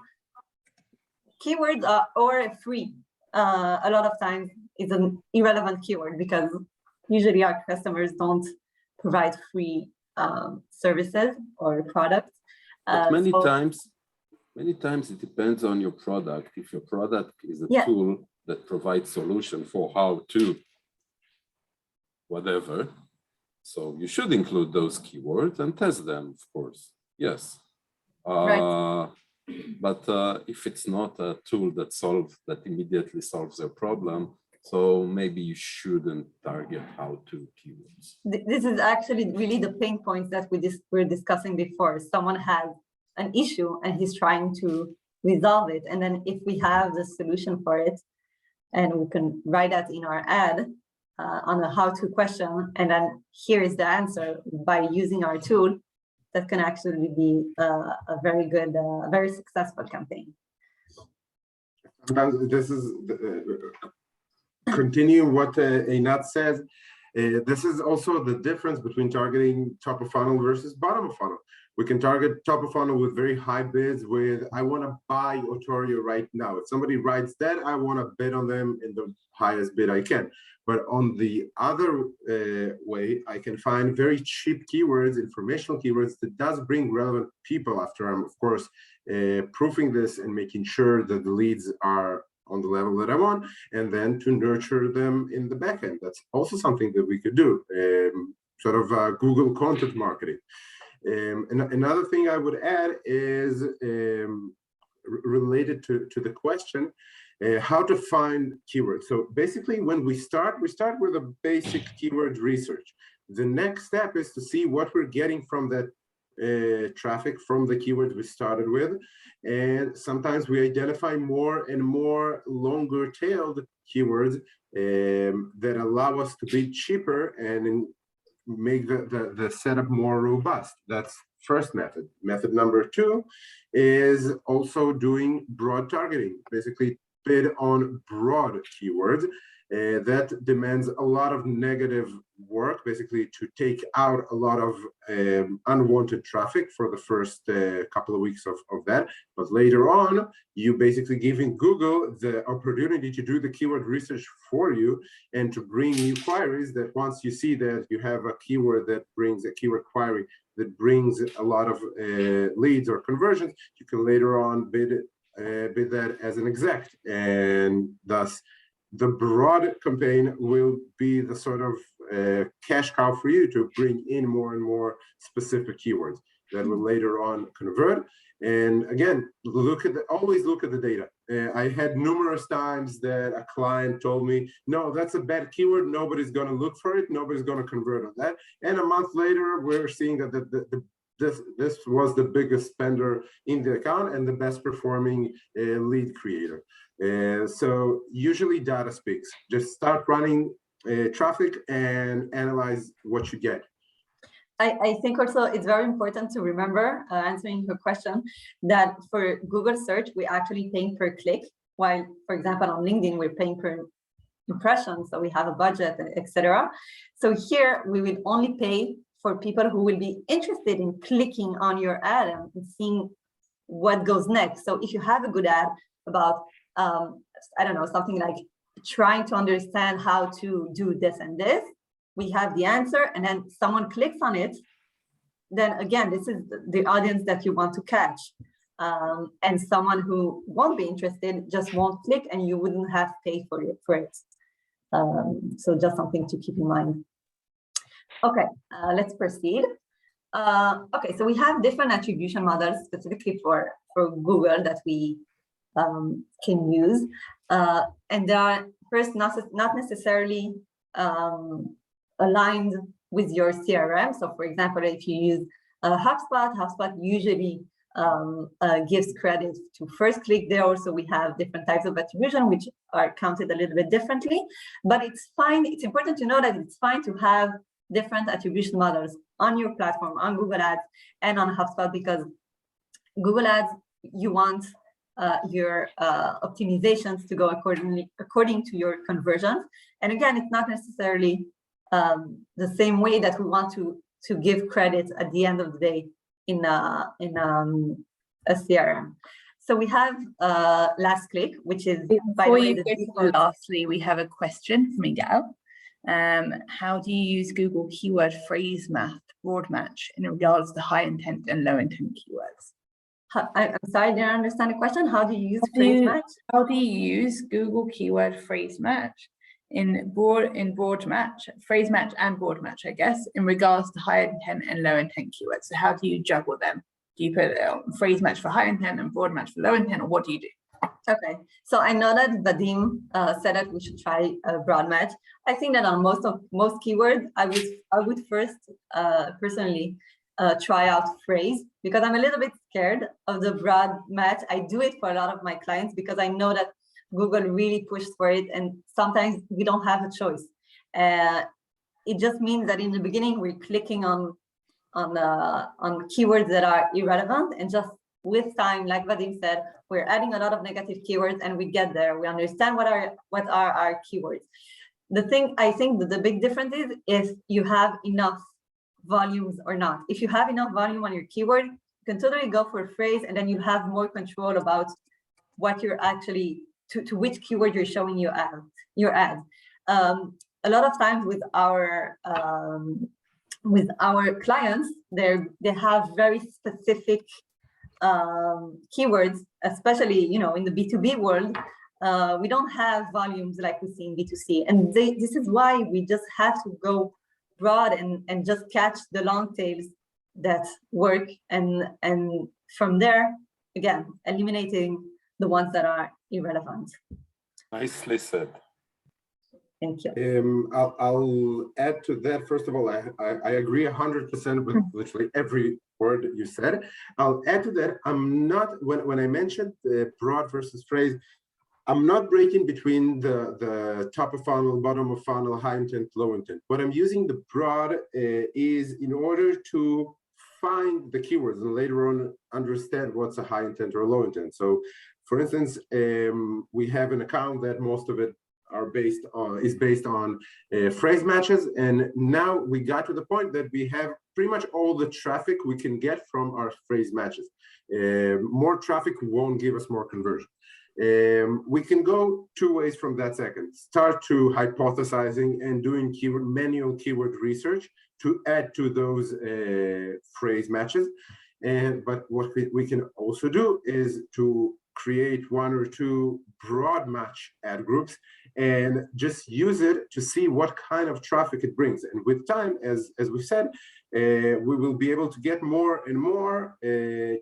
keywords are or free. A lot of times is an irrelevant keyword because usually our customers don't provide free services or products. But many times it depends on your product. If your product is a tool that provides solution for how to whatever, so you should include those keywords and test them, of course. Yes. Right. But if it's not a tool that immediately solves their problem, so maybe you shouldn't target how-to keywords. This is actually really the pain points that we were discussing before. Someone has an issue and he's trying to resolve it. And then if we have the solution for it, and we can write that in our ad on a how-to question, and then here is the answer by using our tool, that can actually be a very good, very successful campaign. This is continuing what Eynat says. This is also the difference between targeting top of funnel versus bottom of funnel. We can target top of funnel with very high bids with, I want to buy OTORIO right now. If somebody writes that, I want to bid on them in the highest bid I can. But on the other way, I can find very cheap keywords, informational keywords that does bring relevant people after I'm, of course, proofing this and making sure that the leads are on the level that I want, and then to nurture them in the backend. That's also something that we could do, sort of Google content marketing. And another thing I would add is related to the question, how to find keywords. So basically, when we start with a basic keyword research. The next step is to see what we're getting from that traffic from the keywords we started with. And sometimes we identify more and more longer-tailed keywords that allow us to be cheaper and make the setup more robust. That's first method. Method number two is also doing broad targeting. Basically, bid on broad keywords. That demands a lot of negative work, basically to take out a lot of unwanted traffic for the first couple of weeks of that. But later on, you basically giving Google the opportunity to do the keyword research for you and to bring new queries that once you see that you have a keyword that brings a keyword query that brings a lot of leads or conversions, you can later on bid that as an exact, and thus the broad campaign will be the sort of cash cow for you to bring in more and more specific keywords that will later on convert. And again, always look at the data. I had numerous times that a client told me, no, that's a bad keyword. Nobody's going to look for it. Nobody's going to convert on that. And a month later, we're seeing that this was the biggest spender in the account and the best performing lead creator. So usually data speaks. Just start running traffic and analyze what you get. I think also it's very important to remember, answering your question, that for Google search, we're actually paying per click, while, for example, on LinkedIn, we're paying per impression, so we have a budget, etc. So here, we will only pay for people who will be interested in clicking on your ad and seeing what goes next. So if you have a good ad about, I don't know, something like trying to understand how to do this and this, we have the answer, and then someone clicks on it, then again, this is the audience that you want to catch. And someone who won't be interested just won't click, and you wouldn't have paid for it. So just something to keep in mind. Okay, let's proceed. Okay, so we have different attribution models specifically for Google that we can use. And they are first not necessarily aligned with your CRM. So for example, if you use HubSpot usually gives credit to first click there. Also, we have different types of attribution, which are counted a little bit differently, but it's fine. It's important to know that it's fine to have different attribution models on your platform, on Google Ads and on HubSpot, because Google Ads, you want your optimizations to go according to your conversions. And again, it's not necessarily the same way that we want to to give credit at the end of the day in a CRM. So we have last click, which is before you go to lastly, we have a question from Miguel. How do you use Google keyword phrase match, broad match in regards to high intent and low intent keywords? I'm sorry, I didn't understand the question. How do you use phrase match? How do you use Google keyword phrase match in broad match, phrase match and broad match, I guess, in regards to high intent and low intent keywords? So how do you juggle them? Do you put phrase match for high intent and broad match for low intent, or what do you do? Okay, so I know that Vadim said that we should try a broad match. I think that on most keywords, I would first personally try out phrase, because I'm a little bit scared of the broad match. I do it for a lot of my clients because I know that Google really pushes for it, and sometimes we don't have a choice. It just means that in the beginning we're clicking on keywords that are irrelevant, and just with time, like Vadim said, we're adding a lot of negative keywords, and we get there. We understand what are our keywords. The thing I think that the big difference is if you have enough volumes or not. If you have enough volume on your keyword, you can totally go for a phrase, and then you have more control about what you're actually to which keyword you're showing your ad. A lot of times with our clients, they have very specific keywords, especially in the B2B world. We don't have volumes like we see in B2C, and this is why we just have to go broad and just catch the long tails that work, and from there, again, eliminating the ones that are irrelevant. Nicely said. Thank you. I'll add to that. First of all, I agree 100% with literally every word you said. I'll add to that. I'm not, when I mentioned the broad versus phrase, I'm not breaking between the top of funnel, bottom of funnel, high intent, low intent. What I'm using the broad is in order to find the keywords and later on understand what's a high intent or a low intent. So for instance, we have an account that most of it is based on phrase matches, and now we got to the point that we have pretty much all the traffic we can get from our phrase matches. More traffic won't give us more conversion. We can go two ways from that second. Start to hypothesizing and doing manual keyword research to add to those phrase matches. But what we can also do is to create one or two broad match ad groups and just use it to see what kind of traffic it brings. And with time, as we said, we will be able to get more and more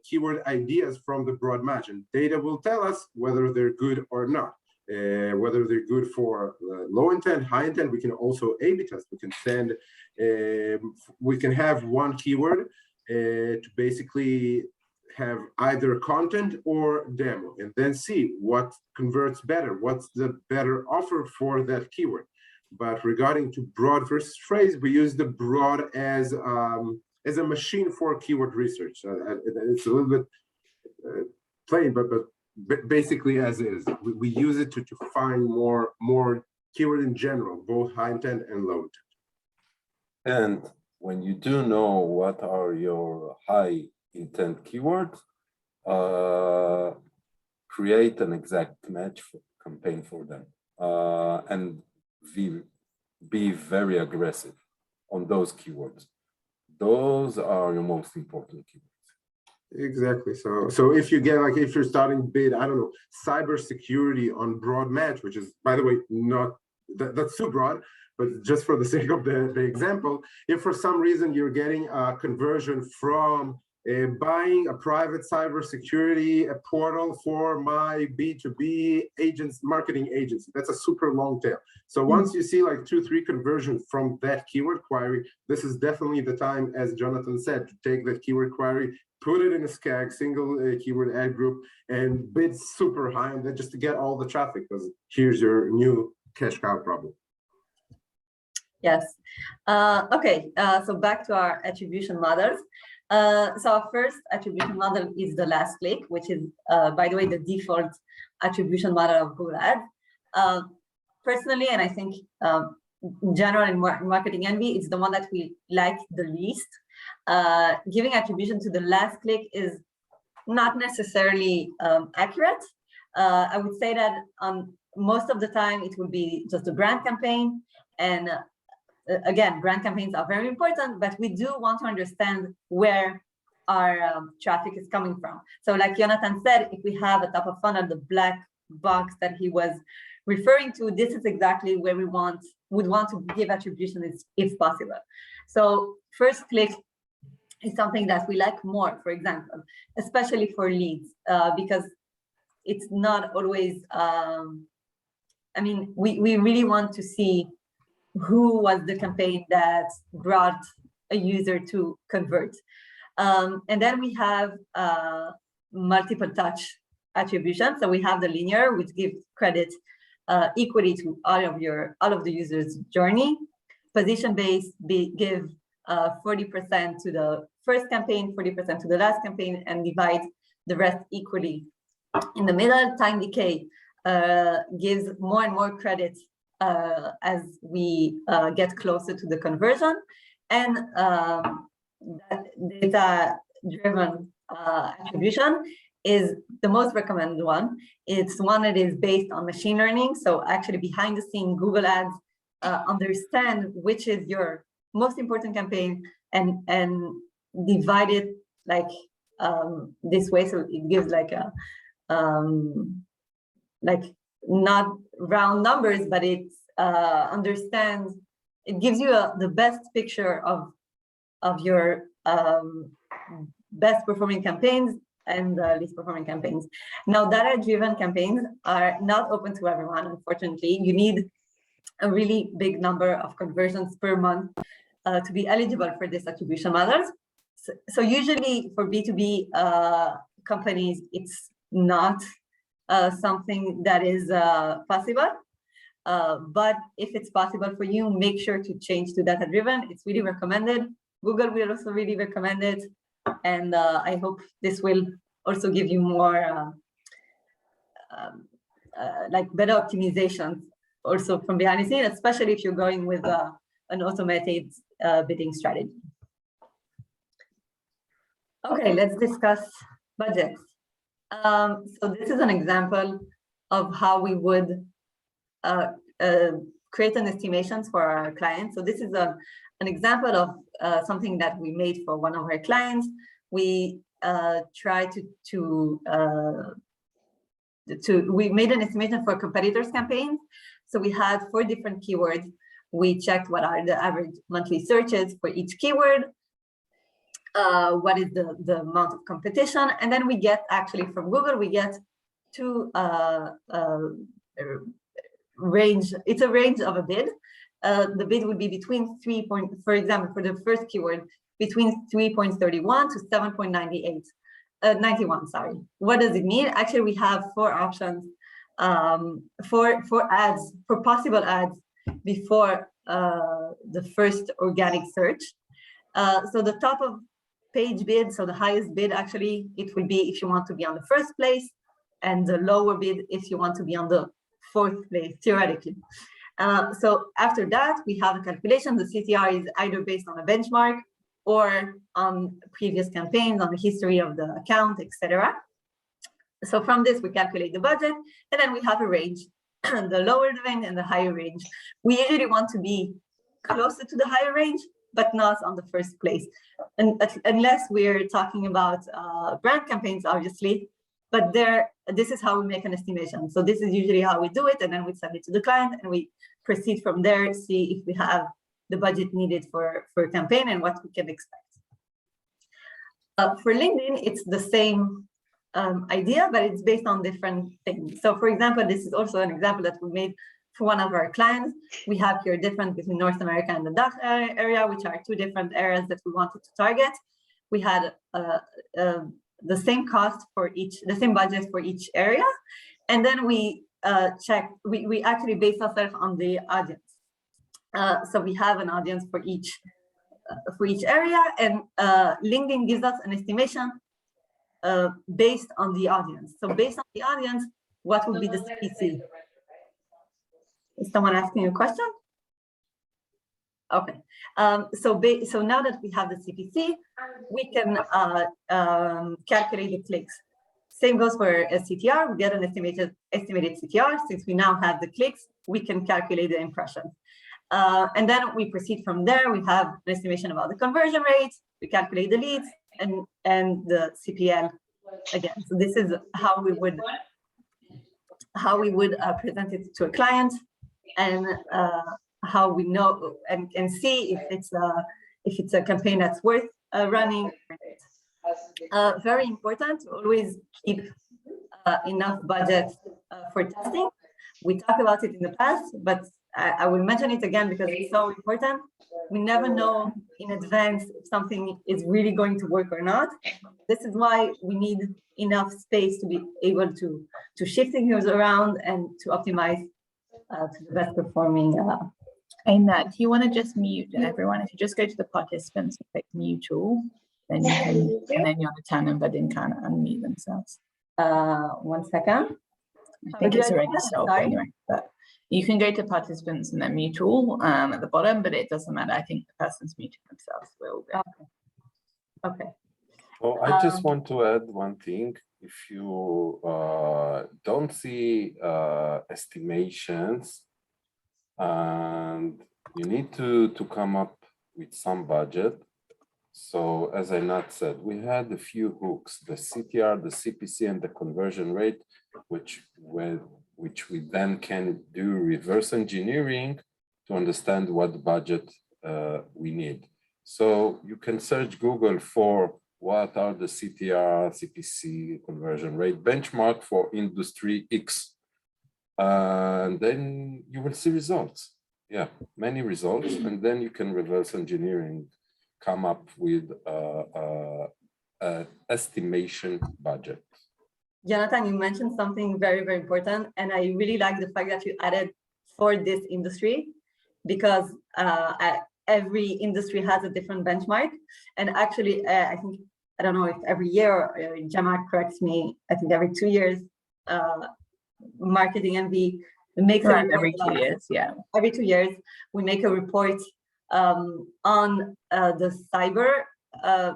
keyword ideas from the broad match, and data will tell us whether they're good or not. Whether they're good for low intent, high intent. We can also A/B test. We can send, we can have one keyword to basically have either content or demo, and then see what converts better, what's the better offer for that keyword. But regarding to broad versus phrase, we use the broad as a machine for keyword research. It's a little bit plain, but basically as is. We use it to find more keyword in general, both high intent and low intent. And when you do know what are your high intent keywords, create an exact match campaign for them, and be very aggressive on those keywords. Those are your most important keywords. Exactly. So if you get, like, if you're starting bid, I don't know, cybersecurity on broad match, which is, by the way, not that's too broad, but just for the sake of the example, if for some reason you're getting a conversion from buying a private cybersecurity portal for my B2B marketing agency, that's a super long tail. So once you see like 2-3 conversions from that keyword query, this is definitely the time, as Jonathan said, to take that keyword query, put it in a SCAG, single keyword ad group, and bid super high, and then just to get all the traffic, because here's your new cash cow problem. Yes. Okay. So back to our attribution models. So our first attribution model is the last click, which is, by the way, the default attribution model of Google Ads. Personally, and I think general in marketing envy, it's the one that we like the least. Giving attribution to the last click is not necessarily accurate. I would say that most of the time it will be just a brand campaign. And again, brand campaigns are very important, but we do want to understand where our traffic is coming from. So like Yonatan said, if we have a top of funnel, the black box that he was referring to, this is exactly where we would want to give attribution if possible. So first click is something that we like more, for example, especially for leads, because it's not always, I mean, we really want to see who was the campaign that brought a user to convert. And then we have multiple touch attribution. So we have the linear, which gives credit equally to all of the users' journey. Position-based give 40% to the first campaign, 40% to the last campaign, and divide the rest equally. In the middle, time decay gives more and more credit as we get closer to the conversion. And data-driven attribution is the most recommended one. It's one that is based on machine learning. So actually behind the scene, Google Ads understand which is your most important campaign and divide it like this way. So it gives like a like not round numbers, but it understands, it gives you the best picture of your best performing campaigns and least performing campaigns. Now, data-driven campaigns are not open to everyone, unfortunately. You need a really big number of conversions per month to be eligible for this attribution models. So usually for B2B companies, it's not something that is possible. But if it's possible for you, make sure to change to data-driven. It's really recommended. Google will also really recommend it. And I hope this will also give you more like better optimizations also from behind the scene, especially if you're going with an automated bidding strategy. Okay, let's discuss budgets. So this is an example of how we would create an estimation for our clients. So this is an example of something that we made for one of our clients. We tried we made an estimation for competitors' campaigns. So we had 4 different keywords. We checked what are the average monthly searches for each keyword, what is the amount of competition, and then we get actually from Google, we get 2 range. It's a range of a bid. The bid would be between for example, for the first keyword, between 3.31 to 7.98. 91, sorry. What does it mean? Actually, we have 4 options for ads, for possible ads before the first organic search. So the top of page bid, so the highest bid, actually, it will be if you want to be on the first place, and the lower bid if you want to be on the 4th place, theoretically. So after that, we have a calculation. The CTR is either based on a benchmark or on previous campaigns, on the history of the account, etc. So from this, we calculate the budget, and then we have a range, the lower range and the higher range. We usually want to be closer to the higher range, but not on the first place, and unless we're talking about brand campaigns, obviously. But this is how we make an estimation. So this is usually how we do it, and then we send it to the client, and we proceed from there, see if we have the budget needed for a campaign and what we can expect. For LinkedIn, it's the same idea, but it's based on different things. So for example, this is also an example that we made for one of our clients. We have here difference between North America and the DACH area, which are 2 different areas that we wanted to target. We had the same cost for each, the same budget for each area. And then we we actually based ourselves on the audience. So we have an audience for each area, and LinkedIn gives us an estimation based on the audience. So based on the audience, what would be the CPC? Is someone asking a question? Okay. So now that we have the CPC, we can calculate the clicks. Same goes for a CTR. We get an estimated CTR. Since we now have the clicks, we can calculate the impressions. And then we proceed from there. We have an estimation about the conversion rates. We calculate the leads and the CPL again. So this is how we would present it to a client, and how we know and see if it's a campaign that's worth running. Very important to always keep enough budget for testing. We talked about it in the past, but I will mention it again because it's so important. We never know in advance if something is really going to work or not. This is why we need enough space to be able to shift things around and to optimize to the best performing. Eynat, do you want to just mute everyone? If you just go to the participants and click mute all, then you can, and then Yonatan and Vadim can unmute themselves. 1 second. I think it's already solved anyway, but you can go to participants and then mute all at the bottom, but it doesn't matter. I think the person's muting themselves will go. Okay. Well, I just want to add one thing. If you don't see estimations, and you need to come up with some budget. So as Eynat said, we had a few hooks, the CTR, the CPC, and the conversion rate, which we then can do reverse engineering to understand what budget we need. So you can search Google for what are the CTR, CPC, conversion rate benchmark for industry X. And then you will see results. Yeah, many results. And then you can reverse engineering, come up with an estimation budget. Yonatan, you mentioned something very, very important. And I really like the fact that you added for this industry, because every industry has a different benchmark. And actually, I think, I don't know if every year, Jamak corrects me, I think every 2 years, Marketing MV makes a report every 2 years, yeah. Every 2 years, we make a report on the cyber,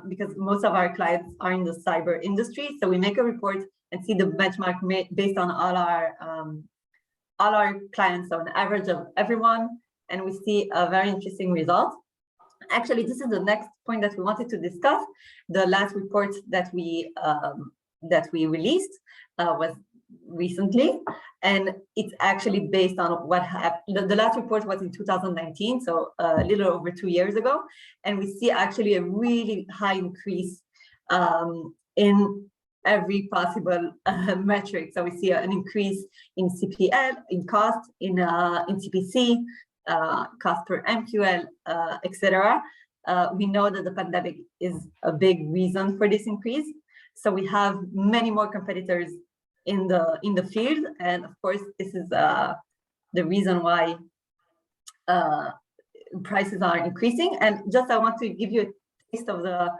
because most of our clients are in the cyber industry. So we make a report and see the benchmark based on all our clients, so an average of everyone, and we see a very interesting result. Actually, this is the next point that we wanted to discuss. The last report that we released was recently, and it's actually based on what happened. The last report was in 2019, so a little over 2 years ago, and we see actually a really high increase in every possible metric. So we see an increase in CPL, in cost, in CPC, cost per MQL, etc. We know that the pandemic is a big reason for this increase. So we have many more competitors in the field, and of course, this is the reason why prices are increasing. And just I want to give you a taste of the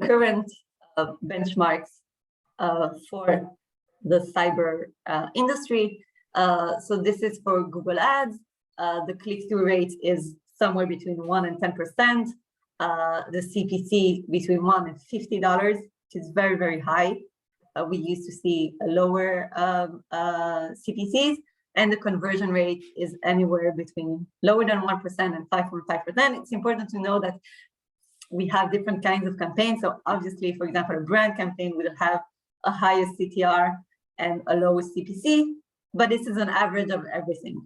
current benchmarks for the cyber industry. So this is for Google Ads. The click-through rate is somewhere between 1% and 10%. The CPC between $1 and $50, which is very, very high. We used to see a lower CPCs, and the conversion rate is anywhere between lower than 1% and 5.5%. It's important to know that we have different kinds of campaigns. So obviously, for example, a brand campaign will have a higher CTR and a lower CPC, but this is an average of everything.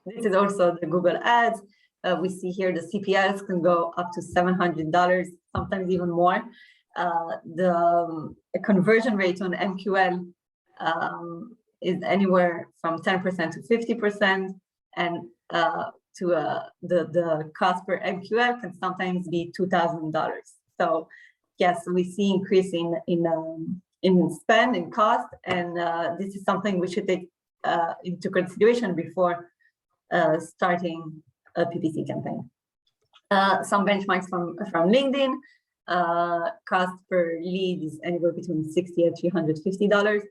This is also the Google Ads. We see here the CPLs can go up to $700, sometimes even more. The conversion rate on MQL is anywhere from 10% to 50%, and the cost per MQL can sometimes be $2,000. So yes, we see increase in spend and cost, and this is something we should take into consideration before starting a PPC campaign. Some benchmarks from LinkedIn. Cost per lead is anywhere between $60 and $350.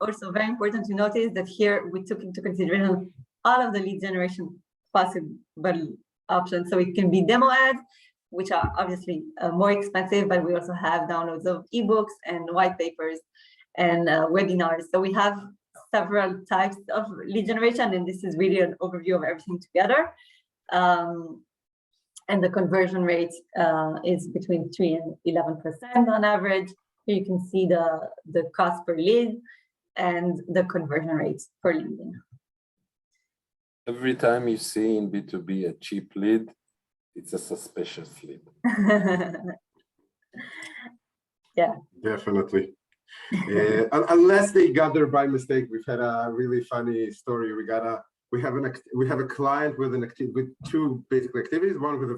Also very important to notice that here we took into consideration all of the lead generation possible options. So it can be demo ads, which are obviously more expensive, but we also have downloads of ebooks and white papers and webinars. So we have several types of lead generation, and this is really an overview of everything together. And the conversion rate is between 3 and 11% on average. Here you can see the cost per lead and the conversion rates per lead. Every time you see in B2B a cheap lead, it's a suspicious lead. Yeah, definitely. Unless they got there by mistake. We've had a really funny story. We have a client with two basic activities. One with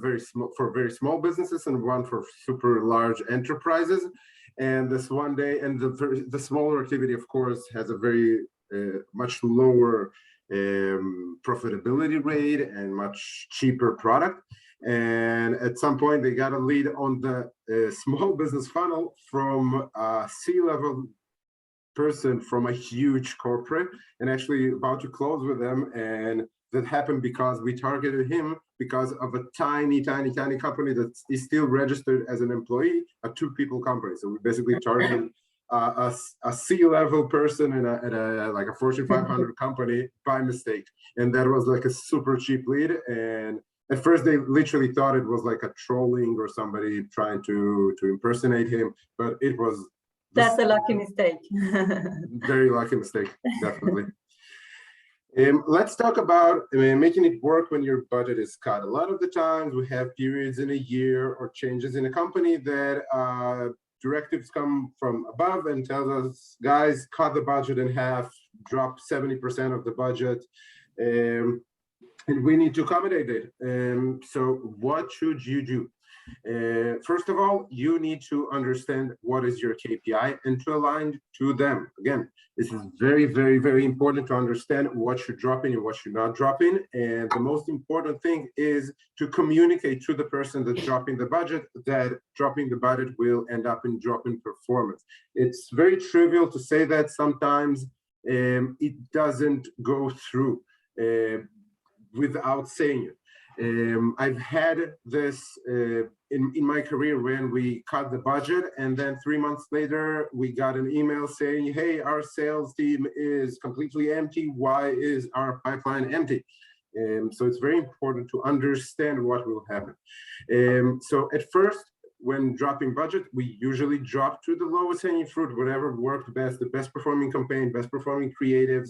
for very small businesses, and one for super large enterprises. And this one day, and the smaller activity, of course, has a very much lower profitability rate and much cheaper product. And at some point, they got a lead on the small business funnel from a C-level person from a huge corporate, and actually about to close with them. And that happened because we targeted him because of a tiny company that is still registered as an employee, a 2-people company. So we basically targeted a C-level person at a like a Fortune 500 company by mistake. And that was like a super cheap lead. And at first they literally thought it was like a trolling or somebody trying to impersonate him, but it was. That's a lucky mistake. Very lucky mistake, definitely. Let's talk about making it work when your budget is cut. A lot of the times we have periods in a year or changes in a company that directives come from above and tells us, guys, cut the budget in half, drop 70% of the budget, and we need to accommodate it. So what should you do? First of all, you need to understand what is your KPI and to align to them. Again, this is very important to understand what you're dropping and what you're not dropping. And the most important thing is to communicate to the person that's dropping the budget that dropping the budget will end up in dropping performance. It's very trivial to say that sometimes it doesn't go through without saying it. I've had this in my career when we cut the budget, and then 3 months later we got an email saying, hey, our sales team is completely empty. Why is our pipeline empty? So it's very important to understand what will happen. So at first, when dropping budget, we usually drop to the lowest hanging fruit, whatever worked best, the best performing campaign, best performing creatives,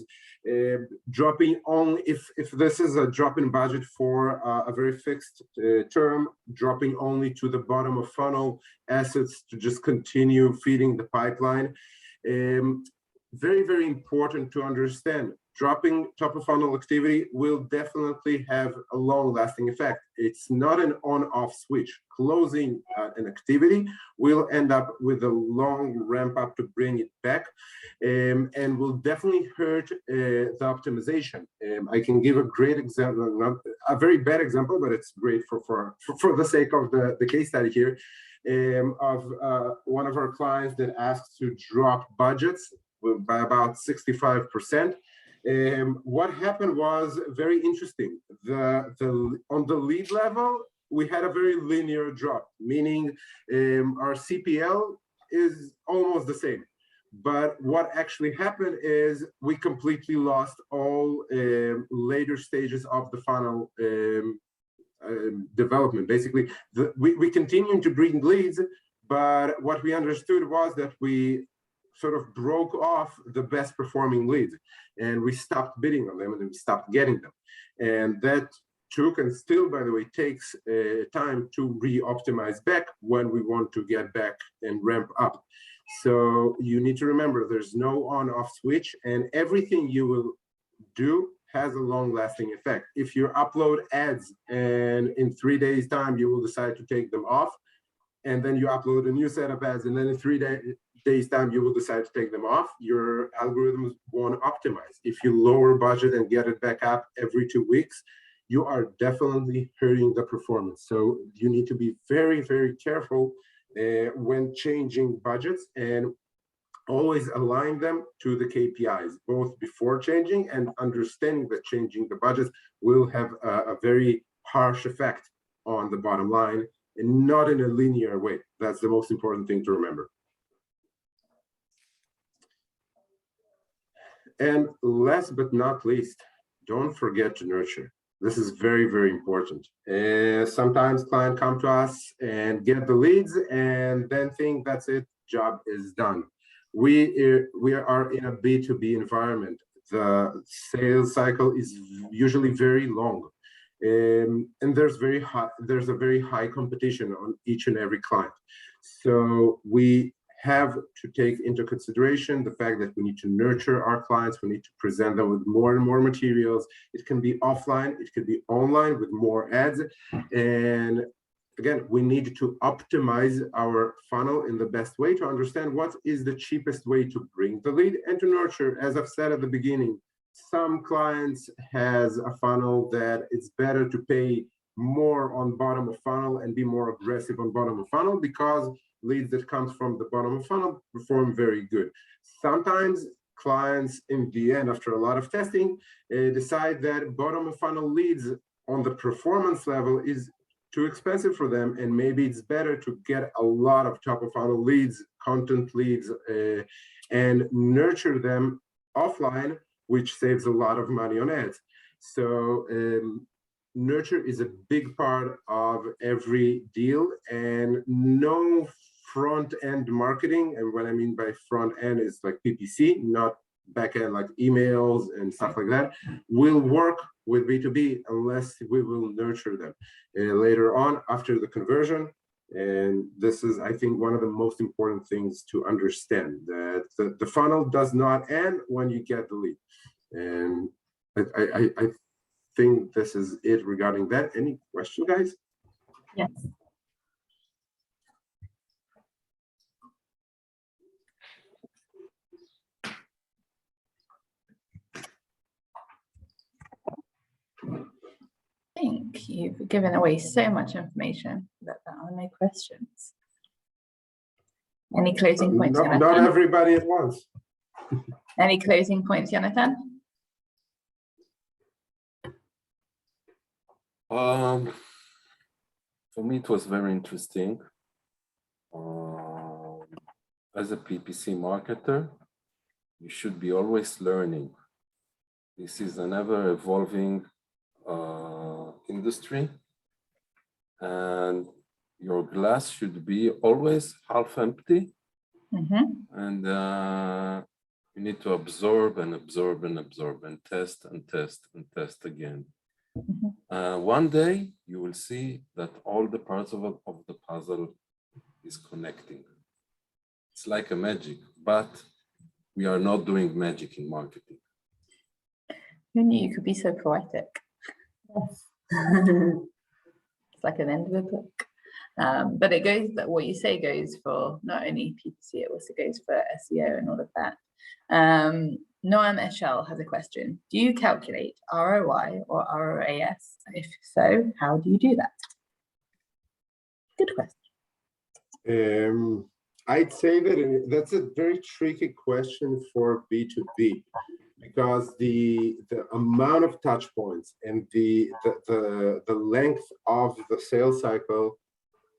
dropping only, if this is a drop in budget for a very fixed term, dropping only to the bottom of funnel assets to just continue feeding the pipeline. Very important to understand. Dropping top of funnel activity will definitely have a long lasting effect. It's not an on-off switch. Closing an activity will end up with a long ramp up to bring it back, and will definitely hurt the optimization. I can give a great example, not a very bad example, but it's great for the sake of the case study here, of one of our clients that asked to drop budgets by about 65%. What happened was very interesting. On the lead level, we had a very linear drop, meaning our CPL is almost the same. But what actually happened is we completely lost all later stages of the funnel development. Basically, we continued to bring leads, but what we understood was that we sort of broke off the best performing leads, and we stopped bidding on them, and we stopped getting them. And that took, and still, by the way, takes time to re-optimize back when we want to get back and ramp up. So you need to remember there's no on-off switch, and everything you will do has a long-lasting effect. If you upload ads and in 3 days' time you will decide to take them off, and then you upload a new set of ads, and then in 3 days' time you will decide to take them off, your algorithms won't optimize. If you lower budget and get it back up every 2 weeks, you are definitely hurting the performance. So you need to be very careful when changing budgets. And always align them to the KPIs, both before changing and understanding that changing the budgets will have a very harsh effect on the bottom line, and not in a linear way. That's the most important thing to remember. And last but not least, don't forget to nurture. This is very, very important. Sometimes clients come to us and get the leads and then think that's it, job is done. We are in a B2B environment. The sales cycle is usually very long. And there's a very high competition on each and every client. So we have to take into consideration the fact that we need to nurture our clients. We need to present them with more and more materials. It can be offline, it could be online with more ads. And again, we need to optimize our funnel in the best way to understand what is the cheapest way to bring the lead and to nurture. As I've said at the beginning, some clients has a funnel that it's better to pay more on bottom of funnel and be more aggressive on bottom of funnel because leads that comes from the bottom of funnel perform very good. Sometimes clients in the end, after a lot of testing, decide that bottom of funnel leads on the performance level is too expensive for them, and maybe it's better to get a lot of top of funnel leads, content leads, and nurture them offline, which saves a lot of money on ads. So nurture is a big part of every deal, and no front-end marketing, and what I mean by front-end is like PPC, not back-end like emails and stuff like that, will work with B2B unless we will nurture them later on after the conversion. And this is, I think, one of the most important things to understand, that the funnel does not end when you get the lead. And I think this is it regarding that. Any question, guys? Yes. I think you've given away so much information that there are no questions. Any closing points, Yonatan? Not everybody at once. Any closing points, Yonatan? For me, it was very interesting. As a PPC marketer, you should be always learning. This is an ever-evolving industry, and your glass should be always half empty. And you need to absorb and absorb and absorb and test and test and test again. One day you will see that all the parts of the puzzle is connecting. It's like a magic, but we are not doing magic in marketing. Who knew you could be so poetic? Yes. It's like an end of a book. But it goes, what you say goes for not only PPC, it also goes for SEO and all of that. Noam Eshel has a question. Do you calculate ROI or ROAS? If so, how do you do that? Good question. I'd say that that's a very tricky question for B2B, because the amount of touch points and the length of the sales cycle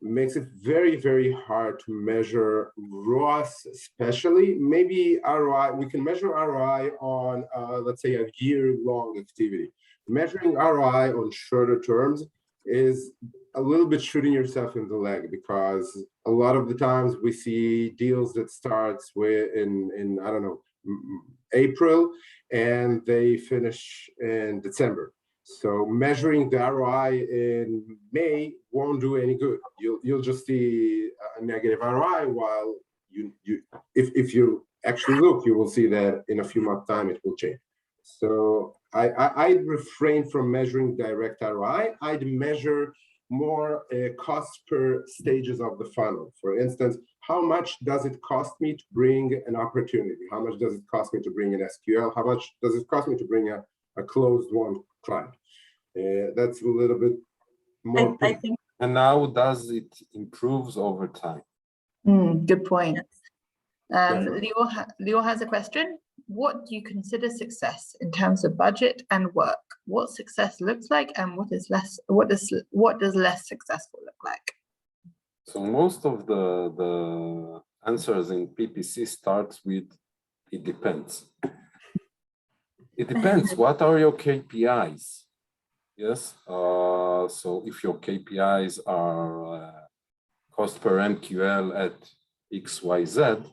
makes it very, very hard to measure ROAS, especially. Maybe ROI, we can measure ROI on, let's say, a year-long activity. Measuring ROI on shorter terms is a little bit shooting yourself in the leg, because a lot of the times we see deals that starts with in I don't know, April, and they finish in December. So measuring the ROI in May won't do any good. You'll just see a negative ROI, while if you actually look, you will see that in a few months' time it will change. So I'd refrain from measuring direct ROI. I'd measure more cost per stages of the funnel. For instance, how much does it cost me to bring an opportunity? How much does it cost me to bring an SQL? How much does it cost me to bring a closed one client? That's a little bit more. I think. And now does it improves over time? Good point. Lior has a question. What do you consider success in terms of budget and work? What success looks like, and what does less successful look like? So most of the answers in PPC starts with it depends. It depends. What are your KPIs? Yes. So if your KPIs are cost per MQL at XYZ,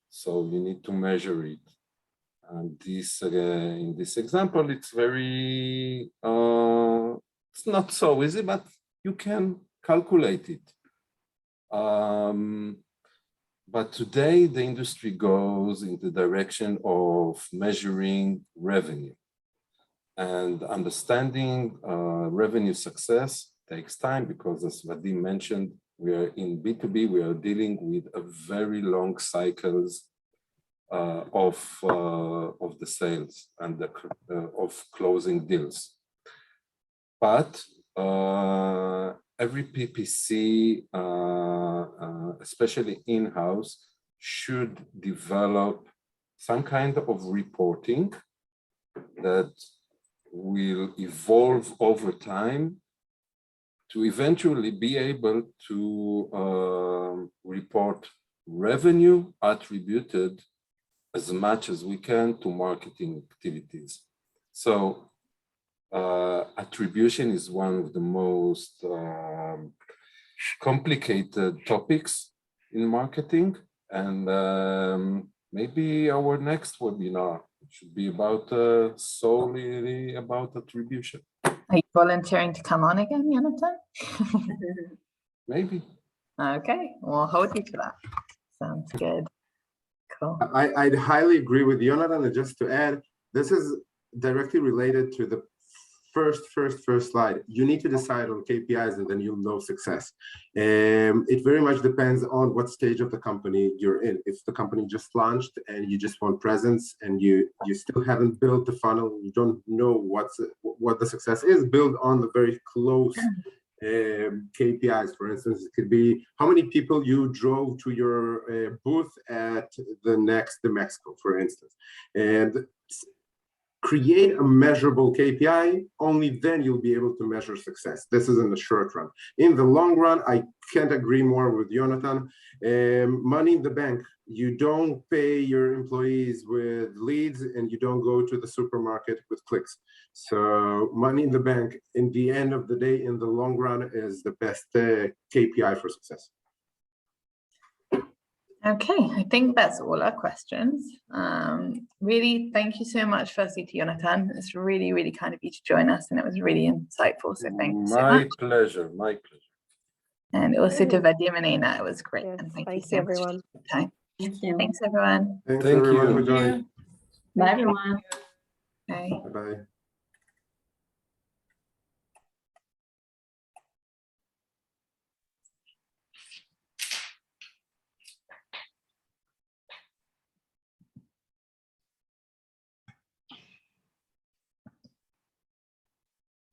so you need to measure it. And this in this example, it's very it's not so easy, but you can calculate it. But today the industry goes in the direction of measuring revenue, and understanding revenue success takes time because, as Vadim mentioned, we are in B2B, we are dealing with a very long cycles of the sales and of closing deals. But every PPC, especially in-house, should develop some kind of reporting that will evolve over time to eventually be able to report revenue attributed as much as we can to marketing activities. So attribution is one of the most complicated topics in marketing, and maybe our next webinar should be about solely about attribution. Are you volunteering to come on again, Yonatan? Maybe. Okay, we'll hold you to that. Sounds good. Cool. I'd highly agree with Yonatan, and just to add, this is directly related to the first slide. You need to decide on KPIs, and then you'll know success. It very much depends on what stage of the company you're in. If the company just launched and you just want presence, and you still haven't built the funnel, you don't know what the success is, build on the very close KPIs. For instance, it could be how many people you drove to your booth at the Mexico, for instance, and create a measurable KPI. Only then you'll be able to measure success. This is in the short run. In the long run, I can't agree more with Yonatan. Money in the bank. You don't pay your employees with leads, and you don't go to the supermarket with clicks. So money in the bank, in the end of the day, in the long run, is the best KPI for success. Okay, I think that's all our questions. Really, thank you so much, firstly, to Yonatan. It's really, really kind of you to join us, and it was really insightful. So thank you so much. My pleasure, my pleasure. And also to Vadim and Eynat, it was great. Yes, and thank you thanks so everyone. much for your time. Thank you. Thanks, everyone. Thanks Thank everyone you. for joining. Bye, everyone. Bye. Bye-bye.